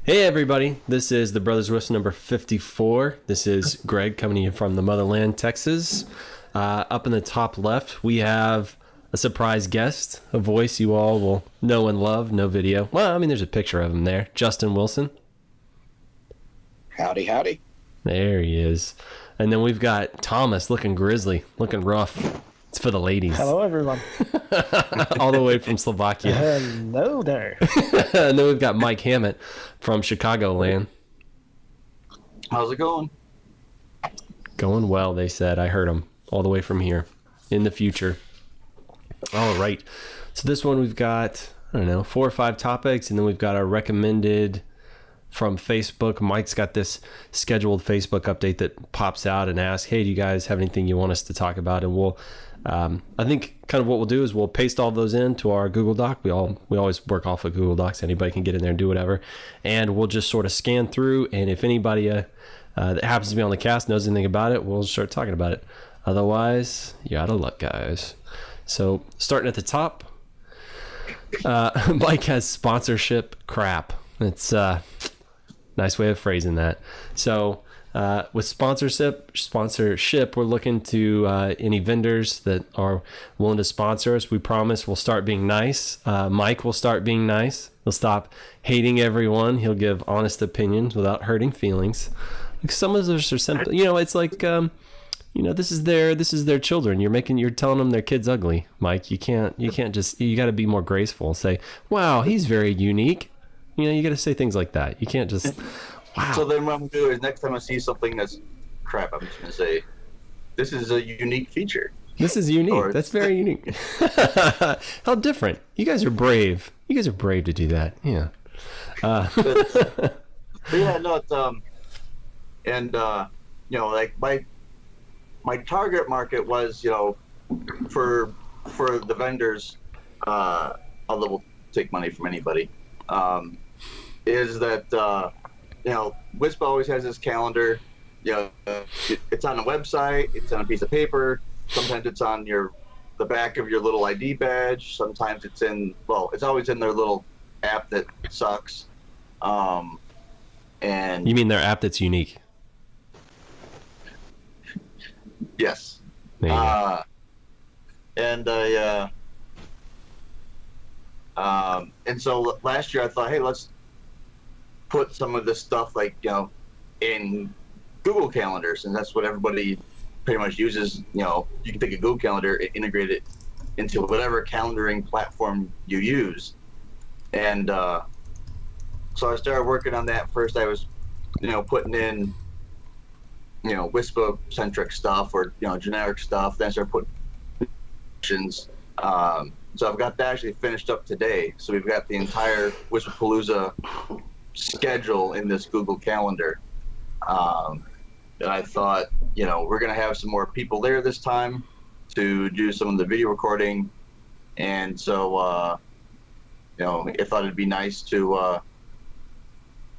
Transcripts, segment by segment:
Hey everybody, this is the Brothers Wisp number 54. This is Greg coming to you from the motherland, Texas. Up in the top left, we have a surprise guest, a voice you all will know and love, no video. Well, I mean, there's a picture of him there. Justin Wilson. Howdy, howdy. There he is. And then we've got Thomas, looking grizzly, looking rough. It's for the ladies. Hello, everyone. All the way from Slovakia. Hello there. And then we've got Mike Hammett from Chicagoland. How's it going? Going well, they said. I heard them all the way from here in the future. All right. So this one we've got, I don't know, 4 or 5 topics, and then we've got our recommended from Facebook. Mike's got this scheduled Facebook update that pops out and asks, hey, do you guys have anything you want us to talk about? And we'll, I think kind of what we'll do is we'll paste all those into our Google Doc. We always work off of Google Docs. Anybody can get in there and do whatever. And we'll just sort of scan through. And if anybody that happens to be on the cast knows anything about it, we'll start talking about it. Otherwise, you're out of luck, guys. So starting at the top, Mike has sponsorship crap. It's nice way of phrasing that. So with sponsorship, we're looking to any vendors that are willing to sponsor us. We promise we'll start being nice. Mike will start being nice. He'll stop hating everyone. He'll give honest opinions without hurting feelings. Like some of those are simple. It's like this is their children. You're telling them their kid's ugly, Mike. You can't just, you got to be more graceful. Say, wow, he's very unique. You got to say things like that. You can't just, wow. So then what I'm going to do is next time I see something that's crap, I'm just going to say, this is a unique feature. This is unique. That's very unique. How different. You guys are brave. You guys are brave to do that. Yeah. But yeah, no, it's, like my target market was, for the vendors, although we'll take money from anybody, is that, WISP always has this calendar. It's on a website, it's on a piece of paper. Sometimes it's on the back of your little ID badge. Sometimes it's it's always in their little app that sucks. And you mean their app that's unique? Yes. And so last year I thought, hey, let's put some of this stuff in Google calendars, and that's what everybody pretty much uses. You can take a Google calendar, integrate it into whatever calendaring platform you use. And so I started working on that. First I was putting in WISPA centric stuff or generic stuff. Then I started putting options. So I've got that actually finished up today. So we've got the entire WISPApalooza schedule in this Google Calendar. And I thought, we're going to have some more people there this time to do some of the video recording. And so, I thought it'd be nice to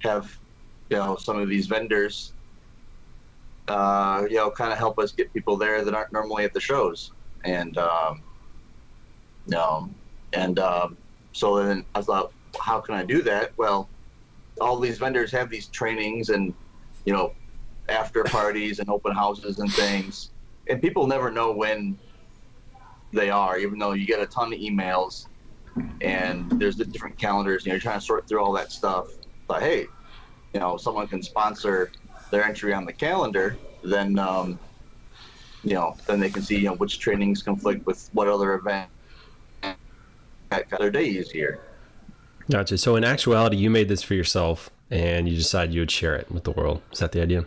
have, some of these vendors, kind of help us get people there that aren't normally at the shows. And, so then I thought, how can I do that? Well, all these vendors have these trainings and, after parties and open houses and things, and people never know when they are, even though you get a ton of emails and there's the different calendars, you're trying to sort through all that stuff. But hey, someone can sponsor their entry on the calendar, then, then they can see, which trainings conflict with what other event that got their day easier. Gotcha. So in actuality, you made this for yourself and you decided you would share it with the world. Is that the idea?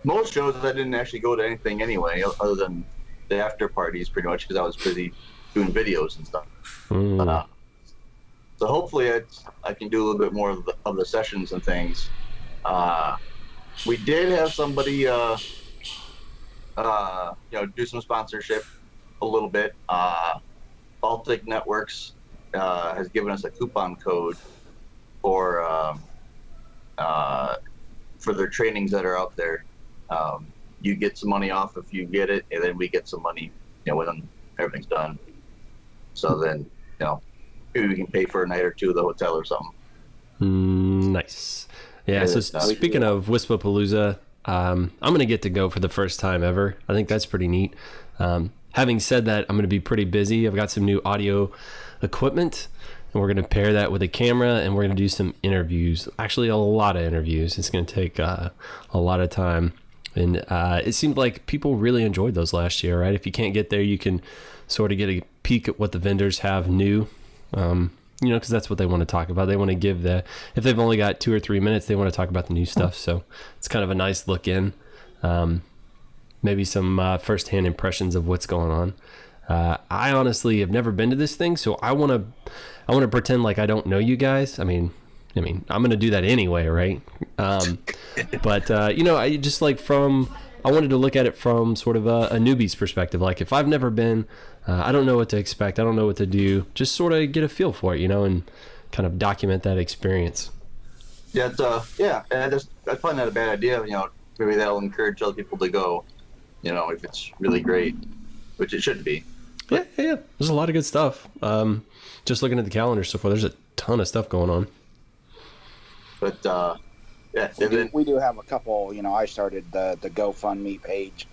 Most shows I didn't actually go to anything anyway, other than the after parties pretty much, because I was busy doing videos and stuff. But, so hopefully I can do a little bit more of the sessions and things. We did have somebody, do some sponsorship a little bit. Baltic Networks has given us a coupon code for their trainings that are out there. You get some money off if you get it, and then we get some money, when everything's done. So then, maybe we can pay for a night or two at the hotel or something. Nice. Yeah. So speaking of Wiiillllsssoooon, I'm gonna get to go for the first time ever. I think that's pretty neat. Having said that, I'm gonna be pretty busy. I've got some new audio equipment, and we're gonna pair that with a camera, and we're gonna do some interviews. Actually, a lot of interviews. It's gonna take a lot of time, and it seemed like people really enjoyed those last year. Right? If you can't get there, you can sort of get a peek at what the vendors have new. Because that's what they want to talk about. They want to give if they've only got 2 or 3 minutes, they want to talk about the new stuff. So it's kind of a nice look in. Maybe some firsthand impressions of what's going on. I honestly have never been to this thing, so I want to pretend like I don't know you guys. I mean, I'm going to do that anyway, right? But I just I wanted to look at it from sort of a newbie's perspective. Like if I've never been, I don't know what to expect. I don't know what to do. Just sort of get a feel for it, and kind of document that experience. Yeah, and I find that a bad idea. Maybe that'll encourage other people to go. If it's really great, which it should be. Yeah. There's a lot of good stuff. Just looking at the calendar so far, there's a ton of stuff going on. But yeah, we do have a couple. I started the GoFundMe page.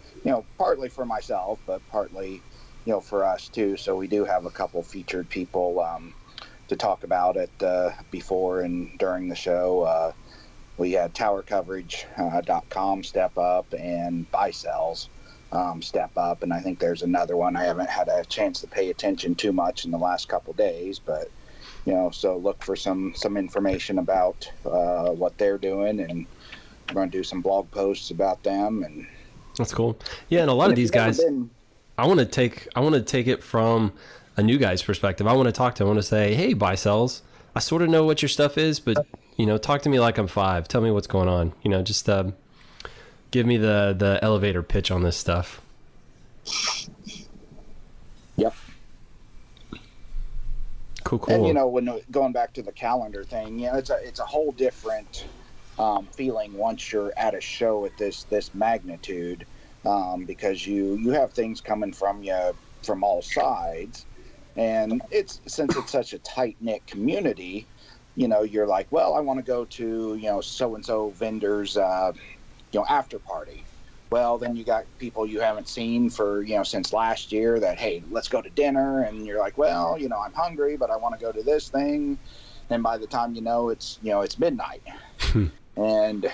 Partly for myself, but partly for us too. So we do have a couple featured people to talk about it before and during the show. We had towercoverage.com step up and buy sells step up, and I think there's another one I haven't had a chance to pay attention too much in the last couple days, but so look for some information about what they're doing, and we're going to do some blog posts about them. And that's cool. Yeah, and a lot of these guys, I want to take it from a new guy's perspective. I want to talk to them. I want to say, hey, buy sells, I sort of know what your stuff is, but talk to me like I'm 5. Tell me what's going on. Just give me the elevator pitch on this stuff. Yep. Cool. And when going back to the calendar thing, it's a whole different feeling once you're at a show at this magnitude, because you have things coming from you from all sides, and since it's such a tight knit community, you're like, well, I want to go to so and so vendors after party. Well, then you got people you haven't seen for since last year that, hey, let's go to dinner, and you're like, well, I'm hungry, but I want to go to this thing. And by the time it's midnight. And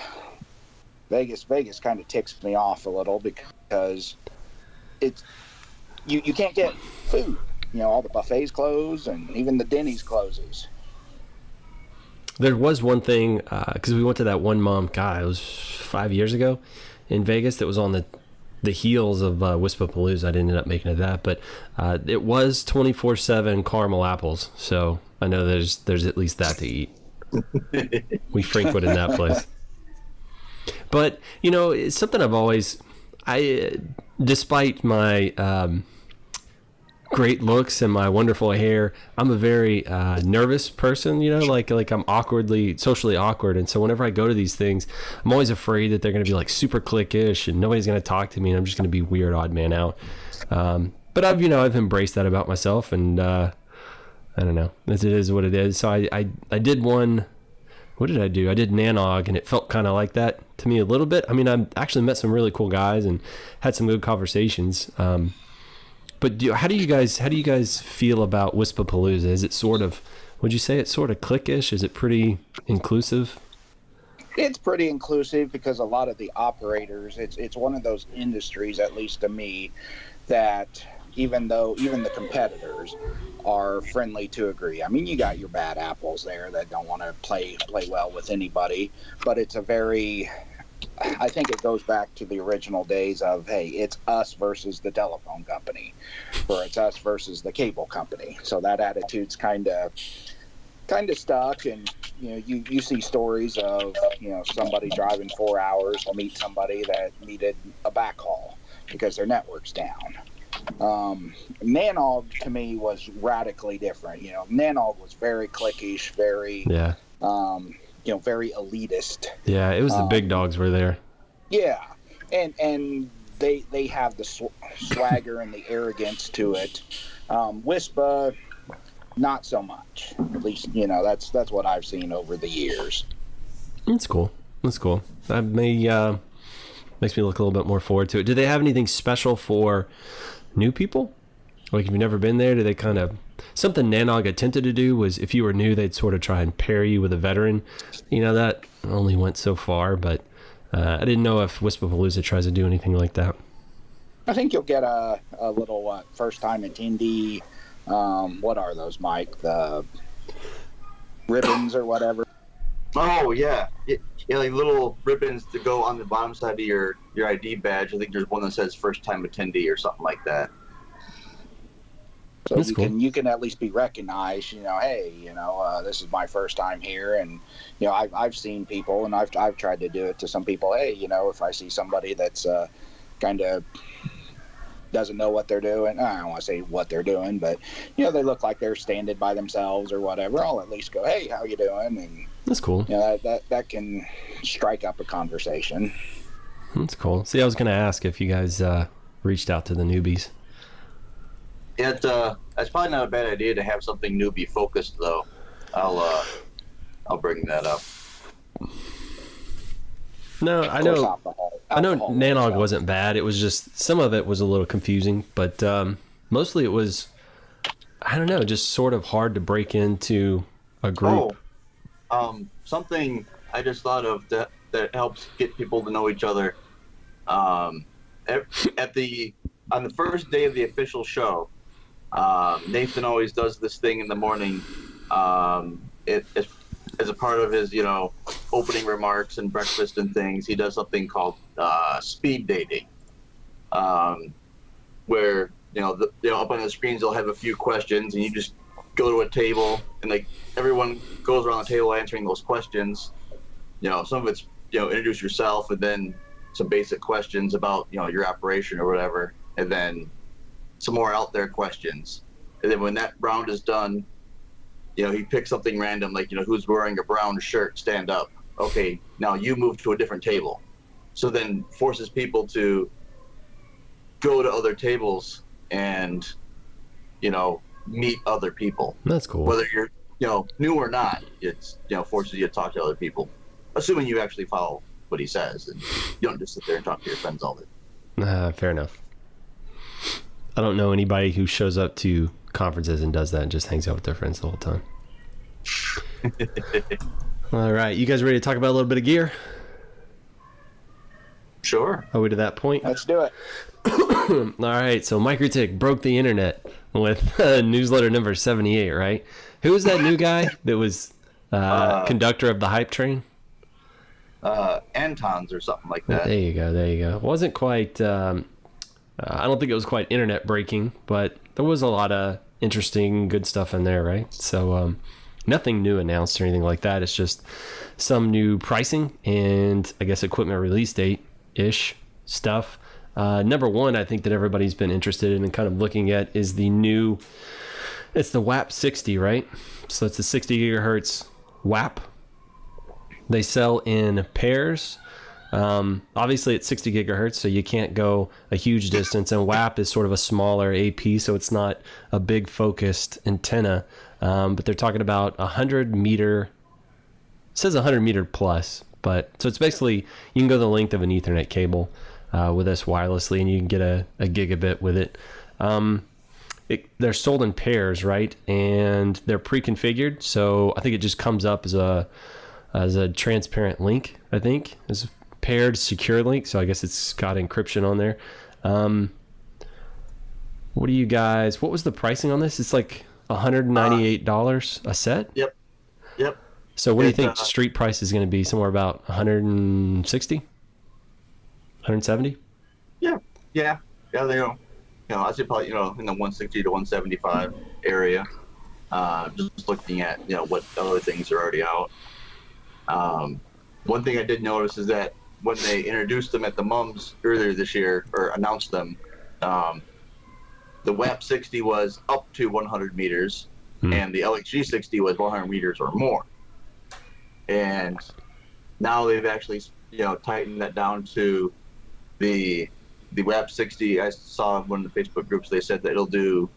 Vegas kind of ticks me off a little because it's you can't get food. All the buffets close, and even the Denny's closes. There was one thing, because we went to that one mom, it was 5 years ago in Vegas, that was on the heels of Wiiillllsssoooon. I didn't end up making it that, but it was 24/7 caramel apples. So I know there's at least that to eat. We frequent in that place. But, it's something despite my great looks and my wonderful hair, I'm a very nervous person, like I'm socially awkward. And so whenever I go to these things, I'm always afraid that they're going to be like super cliquish and nobody's going to talk to me, and I'm just going to be weird, odd man out. But I've embraced that about myself, and I don't know, it is what it is. So I did one. What did I do? I did Nanog, and it felt kind of like that to me a little bit. I mean, I actually met some really cool guys and had some good conversations. But how do you guys feel about Wiiillllsssoooon? Is it would you say it's sort of cliquish? Is it pretty inclusive? It's pretty inclusive because a lot of the operators, it's one of those industries, at least to me, that even the competitors are friendly to agree. I mean, you got your bad apples there that don't want to play well with anybody, but it's I think it goes back to the original days of, hey, it's us versus the telephone company, or it's us versus the cable company. So that attitude's kind of stuck, and you see stories of somebody driving 4 hours to meet somebody that needed a backhaul because their network's down. Nanog to me was radically different. Nanog was very cliquish, very very elitist. Yeah, it was the big dogs were there. Yeah, and they have the swagger and the arrogance to it. Wiiillllsssoooon, not so much. At least, that's what I've seen over the years. That's cool. That makes me look a little bit more forward to it. Do they have anything special for new people? Like, if you've never been there, do they kind of... Something Nanog attempted to do was, if you were new, they'd sort of try and pair you with a veteran. That only went so far, but I didn't know if Wispapalooza tries to do anything like that. I think you'll get a little first-time attendee. What are those, Mike? The ribbons or whatever? Oh, yeah. Yeah, like little ribbons to go on the bottom side of your ID badge. I think there's one that says first-time attendee or something like that. So That's cool. you can at least be recognized, hey, this is my first time here. And, I've seen people, and I've tried to do it to some people. Hey, if I see somebody that's kind of doesn't know what they're doing, I don't want to say what they're doing, but, they look like they're standing by themselves or whatever, I'll at least go, hey, how you doing? And that's cool. That can strike up a conversation. That's cool. See, I was going to ask if you guys reached out to the newbies. That's probably not a bad idea to have something newbie focused, though. I'll bring that up. No, I know Nanog wasn't bad. It was just, some of it was a little confusing, but mostly it was, I don't know, just sort of hard to break into a group. Something I just thought of that helps get people to know each other. On the first day of the official show, Nathan always does this thing in the morning. As a part of his, opening remarks and breakfast and things, he does something called speed dating, where up on the screens they'll have a few questions, and you just go to a table, and like everyone goes around the table answering those questions. Some of it's introduce yourself, and then some basic questions about your operation or whatever, and then some more out there questions. And then when that round is done, he picks something random, like, who's wearing a brown shirt, stand up. Okay, now you move to a different table. So then forces people to go to other tables and, meet other people. That's cool. Whether you're, new or not, it's, forces you to talk to other people. Assuming you actually follow what he says and you don't just sit there and talk to your friends all day. Fair enough. I don't know anybody who shows up to conferences and does that and just hangs out with their friends the whole time. All right, you guys ready to talk about a little bit of gear? Sure. Are we to that point? Let's do it. All right, so Mikrotik broke the internet with newsletter number 78, right? Who was that new guy that was conductor of the hype train? Antons or something like that. There you go. It wasn't quite... I don't think it was quite internet breaking, but there was a lot of interesting, good stuff in there, right? So nothing new announced or anything like that. It's just some new pricing and I guess equipment release date-ish stuff. Number one, I think that everybody's been interested in and kind of looking at is the new, it's the WAP 60, right? So it's the 60 gigahertz WAP. They sell in pairs. Obviously it's 60 gigahertz, so you can't go a huge distance, and WAP is sort of a smaller AP, so it's not a big focused antenna. But they're talking about 100 meter, it says 100 meter plus, but so it's basically, you can go the length of an Ethernet cable with this wirelessly, and you can get a gigabit with it. They're sold in pairs, right? And they're pre-configured, so I think it just comes up as a transparent link, I think, as paired secure link, so I guess it's got encryption on there. What was the pricing on this? It's like $198 a set? Yep. So what do you think street price is going to be? Somewhere about 160? 170? Yeah, they go. I'd say probably, in the 160 to 175 area. Just looking at, what other things are already out. One thing I did notice is that when they introduced them at the MUMs earlier this year, or announced them, the WAP 60 was up to 100 meters, and the LHG 60 was 100 meters or more. And now they've actually, tightened that down to the WAP 60. I saw in one of the Facebook groups, they said that it'll do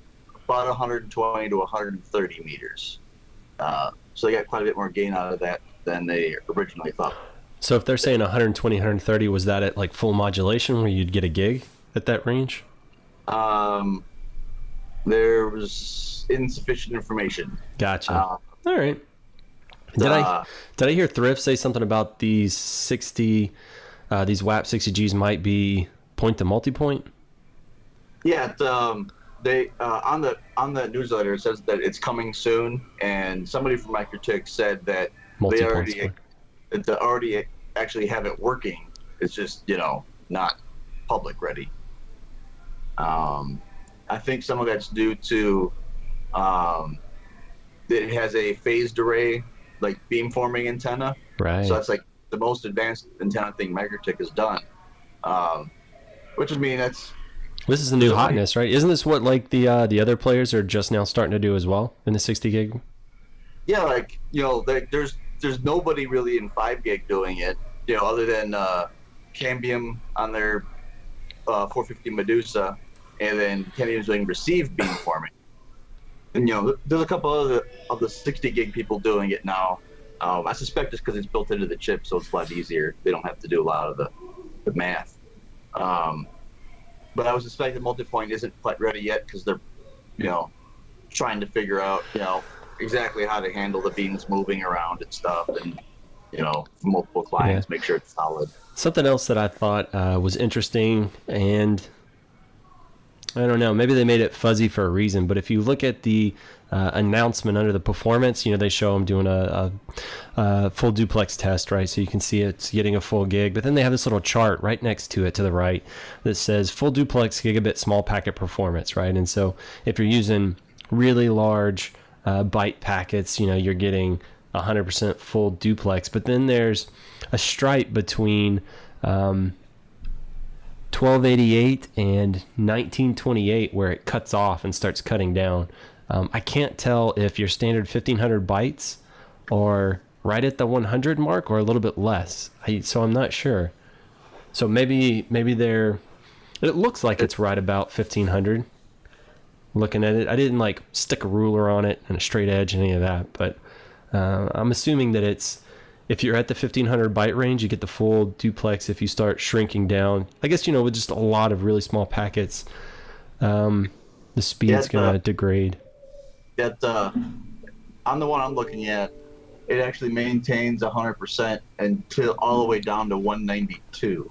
about 120 to 130 meters. So they got quite a bit more gain out of that than they originally thought. So if they're saying 120, 130, was that at like full modulation where you'd get a gig at that range? There was insufficient information. Gotcha. All right. Did I hear Thrift say something about these 60, these WAP 60Gs might be point to multi-point? Yeah, they on the newsletter it says that it's coming soon, and somebody from Mikrotik said that they already actually have it working. It's just not public ready. I think some of that's due to it has a phased array like beamforming antenna. Right. So that's like the most advanced antenna thing Mikrotik has done. Which I mean this is the new hotness, right? Isn't this what like the other players are just now starting to do as well in the 60 gig? Yeah, like there's nobody really in 5 gig doing it, other than Cambium on their 450 Medusa, and then Cambium's doing receive beamforming. And there's a couple of the 60 gig people doing it now. I suspect it's because it's built into the chip, so it's a lot easier. They don't have to do a lot of the math. But I would suspect that multipoint isn't quite ready yet because they're, trying to figure out, exactly how to handle the beams moving around and stuff, and multiple clients, make sure it's solid. Something else that I thought was interesting, and I don't know, maybe they made it fuzzy for a reason, but if you look at the announcement under the performance, they show them doing a full duplex test, right? So you can see it's getting a full gig, but then they have this little chart right next to it to the right that says full duplex gigabit small packet performance, right? And so if you're using really large byte packets, you're getting 100% full duplex, but then there's a stripe between 1288 and 1928 where it cuts off and starts cutting down. I can't tell if your standard 1500 bytes are right at the 100 mark or a little bit less. So I'm not sure. So maybe it looks like it's right about 1500. Looking at it, I didn't like stick a ruler on it and a straight edge and any of that, but I'm assuming that it's, if you're at the 1500 byte range, you get the full duplex. If you start shrinking down, I guess, with just a lot of really small packets, the speed's going to degrade. On the one I'm looking at, it actually maintains 100% until all the way down to 192.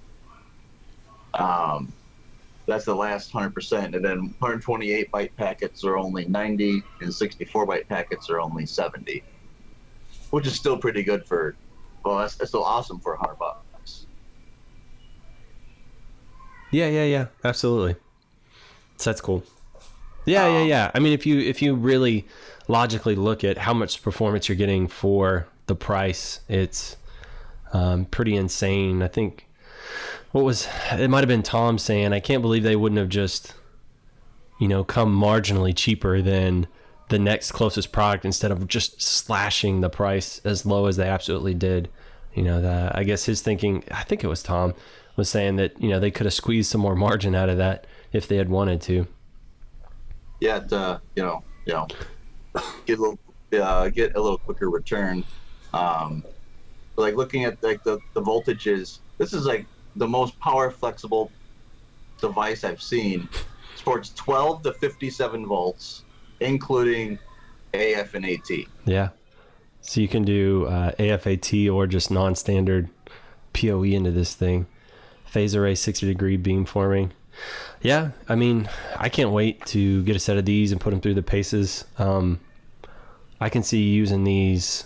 That's the last 100%. And then 128 byte packets are only 90, and 64 byte packets are only 70, which is still pretty good for, that's still awesome for $100. Yeah, absolutely. So that's cool. Yeah. I mean, if you really logically look at how much performance you're getting for the price, it's pretty insane. I think it might have been Tom saying, I can't believe they wouldn't have just, come marginally cheaper than the next closest product instead of just slashing the price as low as they absolutely did. I guess his thinking, I think it was Tom, was saying that, they could have squeezed some more margin out of that if they had wanted to. Yeah, get a little quicker return. Like looking at like the voltages, this is like the most power flexible device I've seen. Supports 12 to 57 volts, including AF and AT. Yeah. So you can do AFAT or just non-standard PoE into this thing. Phase array 60-degree beamforming. Yeah, I mean, I can't wait to get a set of these and put them through the paces. I can see using these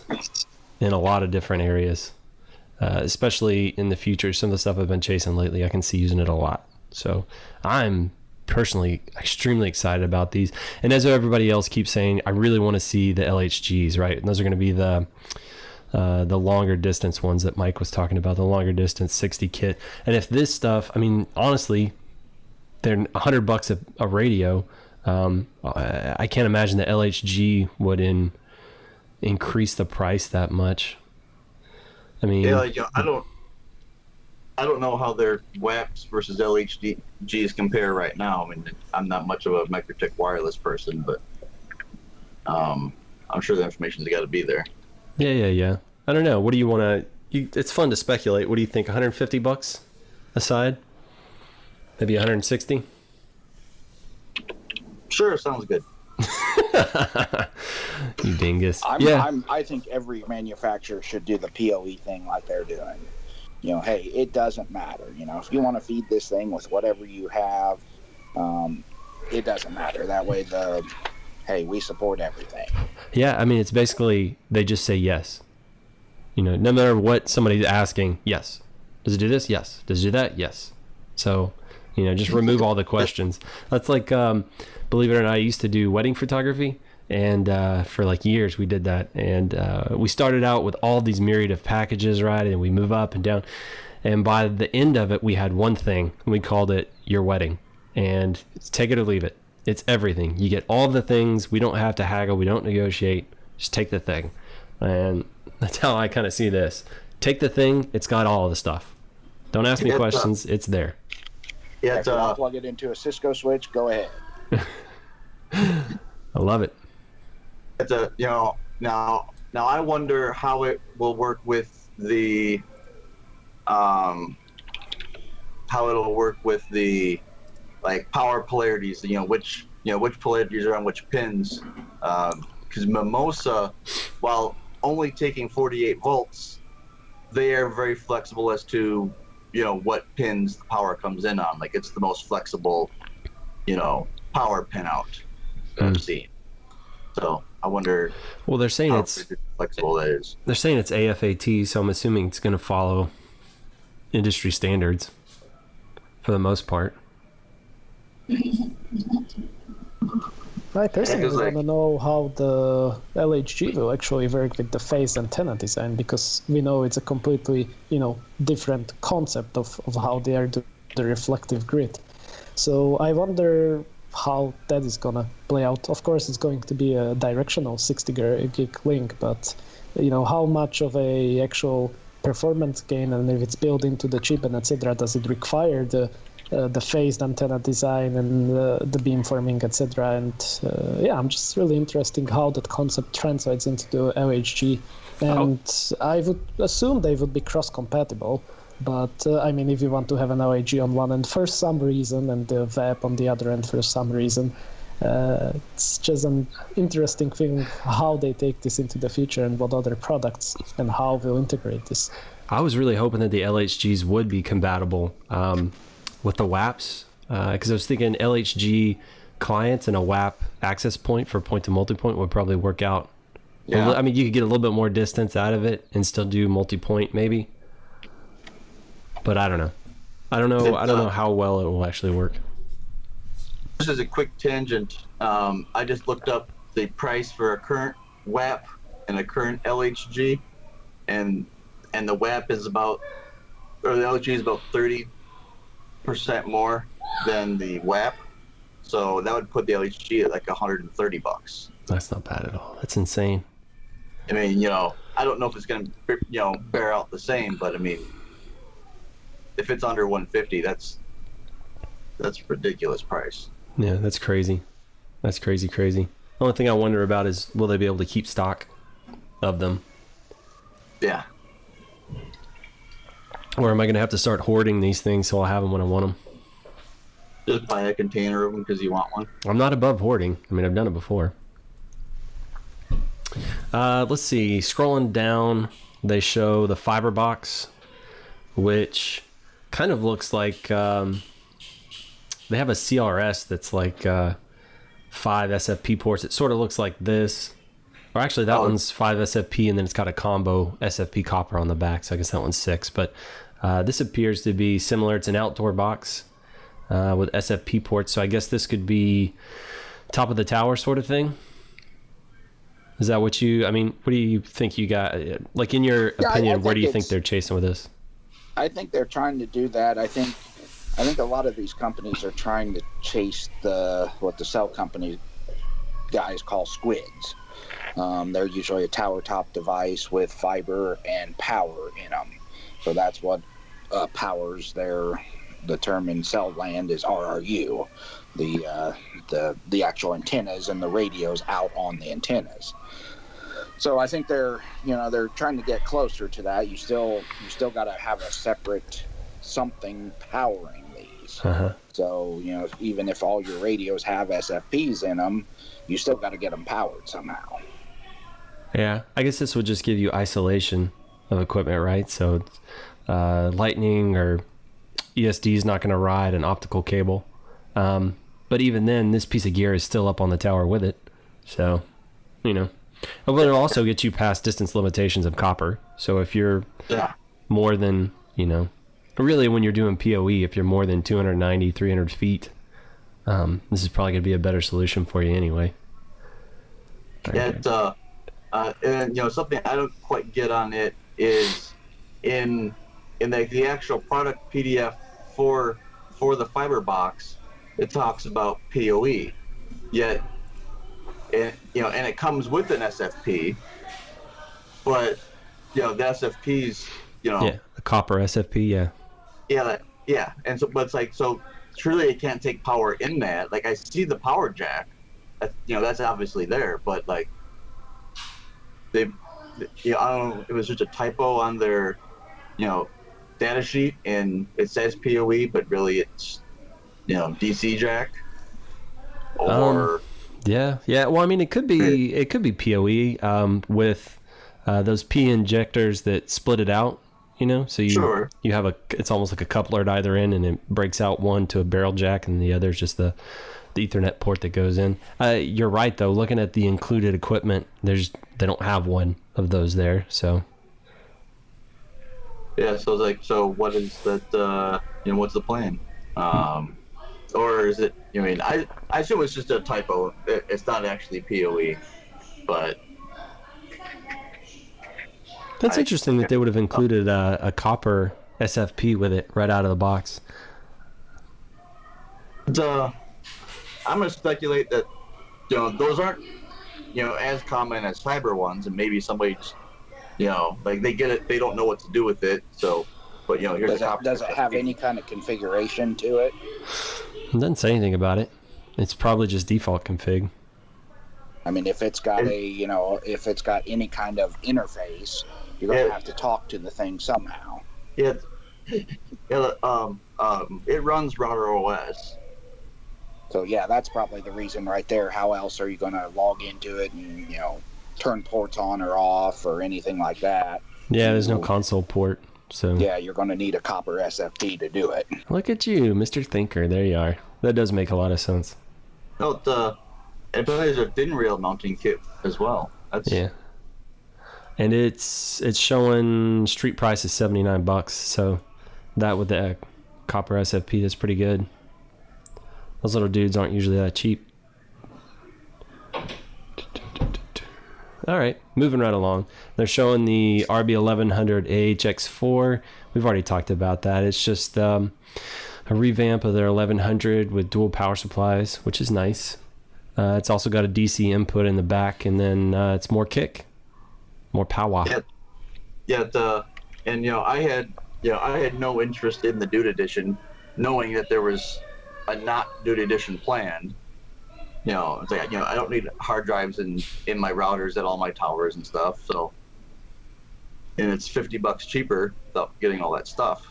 in a lot of different areas, especially in the future. Some of the stuff I've been chasing lately, I can see using it a lot. So I'm personally extremely excited about these. And as everybody else keeps saying, I really want to see the LHGs, right? And those are going to be the longer distance ones that Mike was talking about, the longer distance 60 kit. And if this stuff, I mean, honestly, they're $100 a radio. I can't imagine the LHG would increase the price that much. I mean, yeah, like, I don't know how their WAPs versus LHDs compare right now. I mean, I'm not much of a Mikrotik wireless person, but I'm sure the information's got to be there. Yeah. I don't know. What do you want to? It's fun to speculate. What do you think? $150 a side? Maybe 160? Sure, sounds good. You dingus. I think every manufacturer should do the PoE thing like they're doing. You know, hey, it doesn't matter. You know, if you want to feed this thing with whatever you have, it doesn't matter. That way, hey, we support everything. Yeah, I mean, it's basically they just say yes. You know, no matter what somebody's asking, yes. Does it do this? Yes. Does it do that? Yes. So, you know, just remove all the questions. That's like, believe it or not, I used to do wedding photography. And for like years we did that, and we started out with all these myriad of packages, right? And we move up and down, and by the end of it we had one thing, and we called it your wedding. And it's take it or leave it. It's everything. You get all the things. We don't have to haggle, we don't negotiate, just take the thing. And that's how I kind of see this. Take the thing, it's got all of the stuff. Don't ask me questions, it's there. Yeah, if you want to plug it into a Cisco switch, go ahead. I love it. It's a, you know, now I wonder how it will work with the how it'll work with the like power polarities, you know, which polarities are on which pins, because Mimosa, while only taking 48 volts, they are very flexible as to, you know, what pins the power comes in on. Like, it's the most flexible, you know, power pin out that I've seen. So I wonder. Well, they're saying it's flexible. That is. They're saying it's AFAT, so I'm assuming it's going to follow industry standards for the most part. I personally want to know how the LHG will actually work with the phased antenna design, because we know it's a completely, you know, different concept of how they are doing the reflective grid. So I wonder how that is gonna play out. Of course, it's going to be a directional 60 gig link, but you know, how much of a actual performance gain, and if it's built into the chip and etc., does it require the phased antenna design and the beamforming, etc. And yeah, I'm just really interested in how that concept translates into the LHG. And I would assume they would be cross-compatible. But I mean, if you want to have an LHG on one end for some reason and the VAP on the other end for some reason, it's just an interesting thing how they take this into the future and what other products and how we'll integrate this. I was really hoping that the LHGs would be compatible with the WAPs, because I was thinking LHG clients and a WAP access point for point to multipoint would probably work out. Yeah. I mean, you could get a little bit more distance out of it and still do multipoint maybe. But I don't know. I don't know how well it will actually work. This is a quick tangent. I just looked up the price for a current WAP and a current LHG, and the WAP is about, or the LHG is about 30% more than the WAP. So that would put the LHG at like $130. That's not bad at all. That's insane. I mean, you know, I don't know if it's going to, you know, bear out the same, but I mean, if it's under 150, that's a ridiculous price. Yeah, that's crazy. That's crazy. The only thing I wonder about is, will they be able to keep stock of them? Yeah. Or am I going to have to start hoarding these things so I'll have them when I want them? Just buy a container of them because you want one. I'm not above hoarding. I mean, I've done it before. Let's see. Scrolling down, they show the fiber box, which kind of looks like they have a CRS that's like 5 SFP ports. It sort of looks like this. Or actually, that one's 5 SFP, and then it's got a combo SFP copper on the back, so I guess that one's 6. But this appears to be similar. It's an outdoor box with SFP ports, so I guess this could be top of the tower sort of thing. Is that what you, I mean, what do you think you got? Like, in your opinion, where do you think they're chasing with this? I think they're trying to do that. I think a lot of these companies are trying to chase what the cell company guys call squids. They're usually a tower top device with fiber and power in them. So that's what powers the term in cell land is RRU, the actual antennas and the radios out on the antennas. So I think they're trying to get closer to that. You still got to have a separate something powering these. Uh-huh. So even if all your radios have SFPs in them, you still got to get them powered somehow. Yeah, I guess this would just give you isolation of equipment, right? So lightning or ESD is not going to ride an optical cable. But even then, this piece of gear is still up on the tower with it. So, But it'll also get you past distance limitations of copper. So if you're more than, really when you're doing PoE, if you're more than 290, 300 feet, this is probably going to be a better solution for you anyway. Yeah, and something I don't quite get on it is in the actual product PDF for the fiber box, it talks about PoE, yet and it comes with an SFP, but the SFP's the copper SFP, and so but it's like, so truly it can't take power in that. Like I see the power jack, that's obviously there, but like I don't know if it was just a typo on their data sheet and it says PoE, but really it's DC jack or yeah. Well, I mean, it could be PoE with those P injectors that split it out. So you have it's almost like a coupler at either end, and it breaks out one to a barrel jack, and the other is just the Ethernet port that goes in. You're right though. Looking at the included equipment, they don't have one of those there. So yeah. So it's like, so what is that? What's the plan? Or is it? I assume it's just a typo. It's not actually PoE, but that's interesting that they would have included a copper SFP with it right out of the box. I'm gonna speculate that those aren't as common as fiber ones, and maybe somebody just, like they get it, they don't know what to do with it. So, but here's does it have any kind of configuration to it? It doesn't say anything about it. It's probably just default config. I mean, if it's got if it's got any kind of interface, you're going to have to talk to the thing somehow. Yeah. It runs Router OS. So yeah, that's probably the reason right there. How else are you going to log into it and turn ports on or off or anything like that? Yeah, there's no console port. So yeah, you're going to need a copper SFP to do it. Look at you, Mr. Thinker. There you are. That does make a lot of sense. No, it plays a thin rail mounting kit as well. Yeah. And it's showing street price is $79. So that with the copper SFP, that's pretty good. Those little dudes aren't usually that cheap. All right, moving right along. They're showing the RB1100 AHX4. We've already talked about that. It's just a revamp of their 1100 with dual power supplies, which is nice. It's also got a DC input in the back, and then it's more kick, more power. And I had no interest in the Dude Edition, knowing that there was a not Dude Edition planned. It's like, I don't need hard drives in my routers at all my towers and stuff. So, and it's $50 cheaper without getting all that stuff.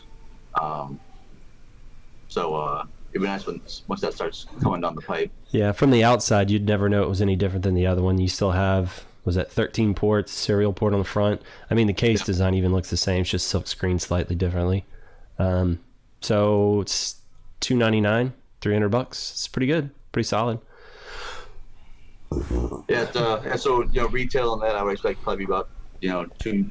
So it'd be nice once that starts coming down the pipe. Yeah, from the outside, you'd never know it was any different than the other one. You still have, was that 13 ports, serial port on the front? I mean, the case design even looks the same. It's just silk screened slightly differently. So it's $299, $300. It's pretty good, pretty solid. Yeah, so retail on that I would expect probably about $250,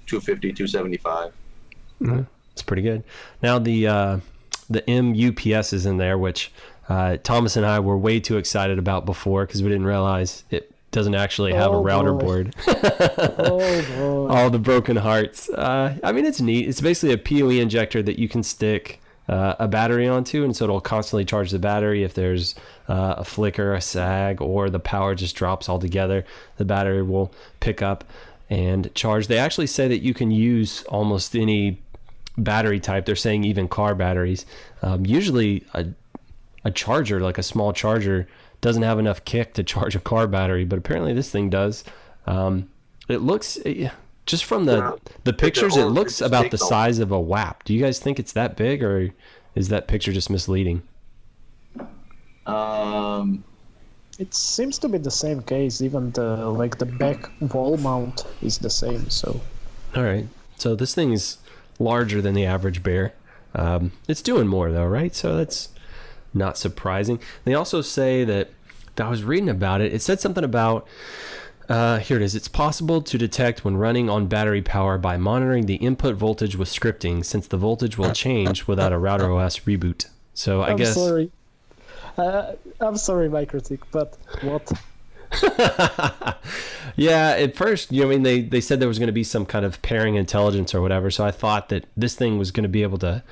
$275. Mm-hmm. It's pretty good. Now the MUPS is in there, which Thomas and I were way too excited about before because we didn't realize it doesn't actually have a router board. All the broken hearts. I mean, it's neat. It's basically a PoE injector that you can stick a battery onto, and so it'll constantly charge the battery. If there's a flicker, a sag, or the power just drops altogether, the battery will pick up and charge. They actually say that you can use almost any battery type. They're saying even car batteries. Usually a charger, like a small charger, doesn't have enough kick to charge a car battery, but apparently this thing does. It looks, just from the pictures, it looks about the size of a WAP. Do you guys think it's that big, or is that picture just misleading? It seems to be the same case. Even the back wall mount is the same. So, all right. So this thing is larger than the average bear. It's doing more though, right? So that's not surprising. They also say that I was reading about it. It said something about here it is. It's possible to detect when running on battery power by monitoring the input voltage with scripting, since the voltage will change without a router OS reboot. So I guess. Sorry. I'm sorry, Mikrotik, but what? Yeah, at first, they said there was going to be some kind of pairing intelligence or whatever, so I thought that this thing was going to be able to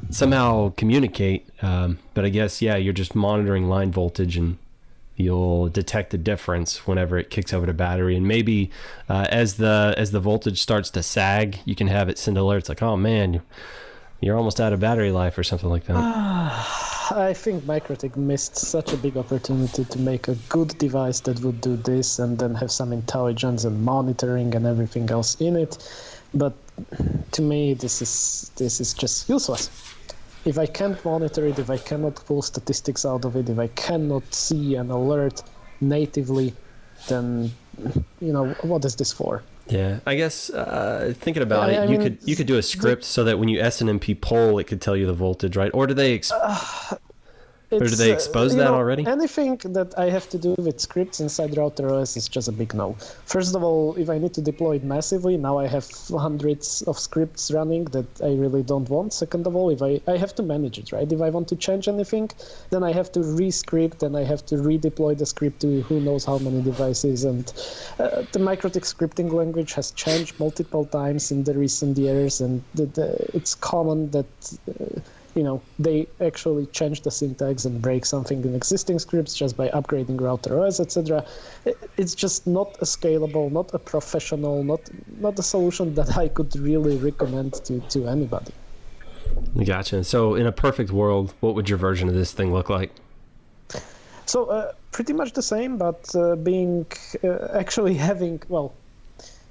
somehow communicate, but I guess, yeah, you're just monitoring line voltage and you'll detect the difference whenever it kicks over to battery, and maybe as the voltage starts to sag, you can have it send alerts like, oh man, you're almost out of battery life or something like that. I think Mikrotik missed such a big opportunity to make a good device that would do this and then have some intelligence and monitoring and everything else in it. But to me, this is just useless. If I can't monitor it, if I cannot pull statistics out of it, if I cannot see an alert natively, then what is this for? Yeah, I guess thinking about it, you could do a script so that when you SNMP poll, it could tell you the voltage, right? Or do they expose that already? Anything that I have to do with scripts inside router OS is just a big no. First of all, if I need to deploy it massively, now I have hundreds of scripts running that I really don't want. Second of all, if I have to manage it, right? If I want to change anything, then I have to re-script and I have to redeploy the script to who knows how many devices. And the Mikrotik scripting language has changed multiple times in the recent years, and it's common that they actually change the syntax and break something in existing scripts just by upgrading router OS, etc. It's just not a scalable, not a professional, not a solution that I could really recommend to anybody. Gotcha. So in a perfect world, what would your version of this thing look like? So pretty much the same, but actually having,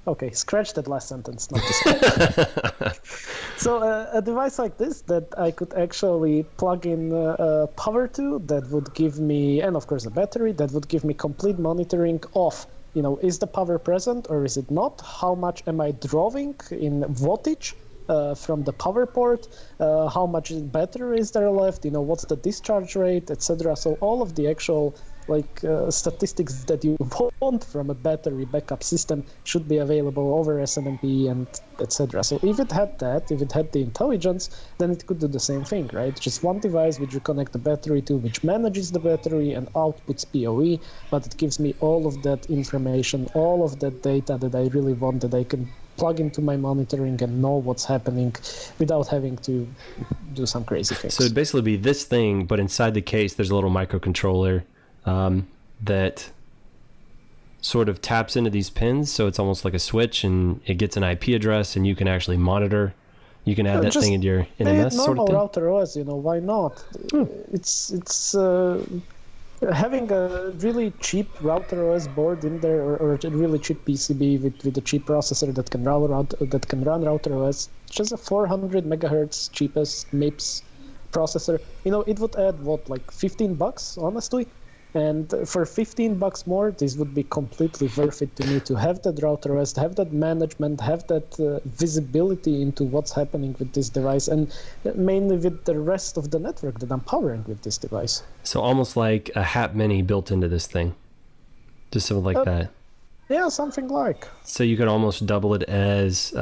okay, scratch that last sentence, not the same. So a device like this that I could actually plug in power to, that would give me, and of course a battery, that would give me complete monitoring of, is the power present or is it not? How much am I drawing in wattage from the power port? How much battery is there left? What's the discharge rate, etc. So all of the actual statistics that you want from a battery backup system should be available over SNMP and etc. So if it had that, if it had the intelligence, then it could do the same thing, right? Just one device which you connect the battery to, which manages the battery and outputs PoE, but it gives me all of that information, all of that data that I really want, that I can plug into my monitoring and know what's happening without having to do some crazy things. So it'd basically be this thing, but inside the case there's a little microcontroller that sort of taps into these pins, so it's almost like a switch, and it gets an IP address, and you can actually monitor. You can add that thing into your NMS sort of thing. Normal router OS, why not? It's having a really cheap router OS board in there, or a really cheap PCB with a cheap processor that can run router OS. Just a 400 megahertz cheapest MIPS processor. It would add like $15, honestly. And for $15 more, this would be completely worth it to me to have that router OS, have that management, have that visibility into what's happening with this device, and mainly with the rest of the network that I'm powering with this device. So almost like a HAP Mini built into this thing, just something like that. Yeah, something like. So you could almost double it as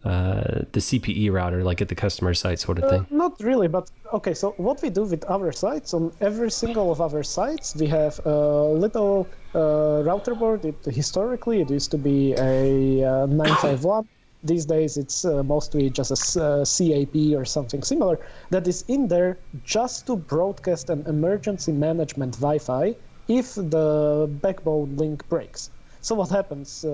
the CPE router, like at the customer site sort of thing. Not really, but okay, so what we do with our sites, on every single of our sites, we have a little router board. Historically, it used to be a 951. These days, it's mostly just a CAP or something similar that is in there just to broadcast an emergency management Wi-Fi if the backbone link breaks. So what happens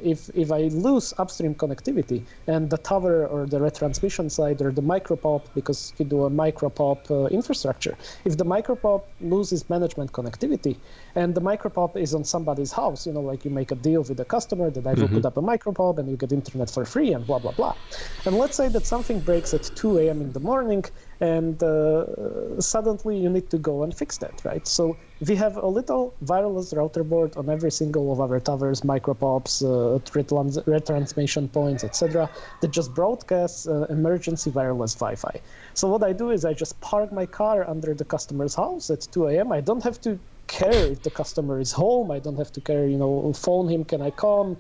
if I lose upstream connectivity and the tower or the retransmission side or the micropop, because you do a micropop infrastructure, if the micropop loses management connectivity and the micropop is on somebody's house, like you make a deal with the customer that I will put up a micropop and you get internet for free and blah, blah, blah. And let's say that something breaks at 2 a.m. in the morning and suddenly you need to go and fix that, right? So we have a little wireless router board on every single of our towers, micropops, retransmission points, etc., that just broadcasts emergency wireless Wi-Fi. So what I do is I just park my car under the customer's house at 2 a.m. I don't have to care if the customer is home. I don't have to care, phone him, can I come,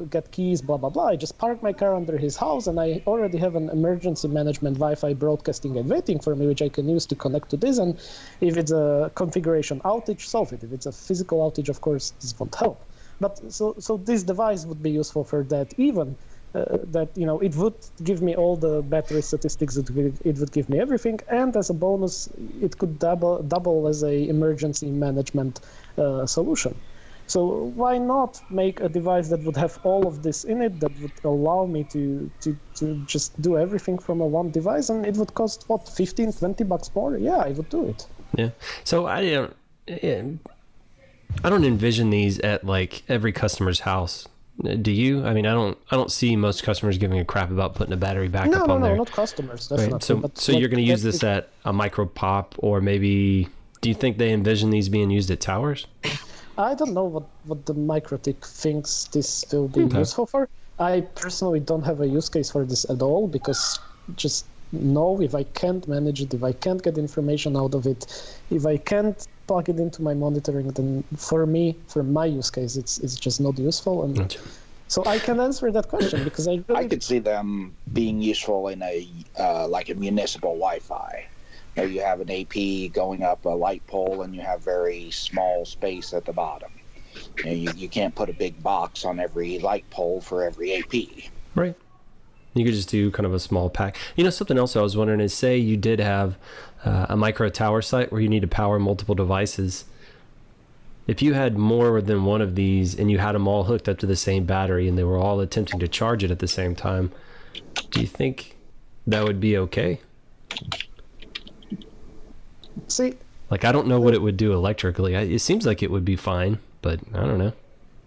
get keys, blah, blah, blah. I just park my car under his house and I already have an emergency management Wi-Fi broadcasting and waiting for me, which I can use to connect to this. And if it's a configuration outage, solve it. If it's a physical outage, of course, this won't help. But so this device would be useful for that, even that it would give me all the battery statistics, it would give me everything, and as a bonus it could double as a emergency management solution. So why not make a device that would have all of this in it, that would allow me to just do everything from a one device, and it would cost what, $15-20 more? Yeah, I would do it. Yeah. So I don't envision these at like every customer's house. Do you? I mean, I don't see most customers giving a crap about putting a battery backup on there. No, not customers. Definitely. Right. So you're going to use this at a micro pop, or maybe, do you think they envision these being used at towers? I don't know what the Mikrotik thinks this will be useful for. I personally don't have a use case for this at all, because just no, if I can't manage it, if I can't get information out of it, if I can't plug it into my monitoring, then for my use case, it's just not useful. And so I can answer that question because I could see them being useful in a like a municipal Wi-Fi. You have an AP going up a light pole and you have very small space at the bottom. You can't put a big box on every light pole for every AP. Right. You could just do kind of a small pack. Something else I was wondering is, say you did have a micro tower site where you need to power multiple devices. If you had more than one of these and you had them all hooked up to the same battery and they were all attempting to charge it at the same time, do you think that would be okay? See, like, I don't know what it would do electrically. It seems like it would be fine, but I don't know.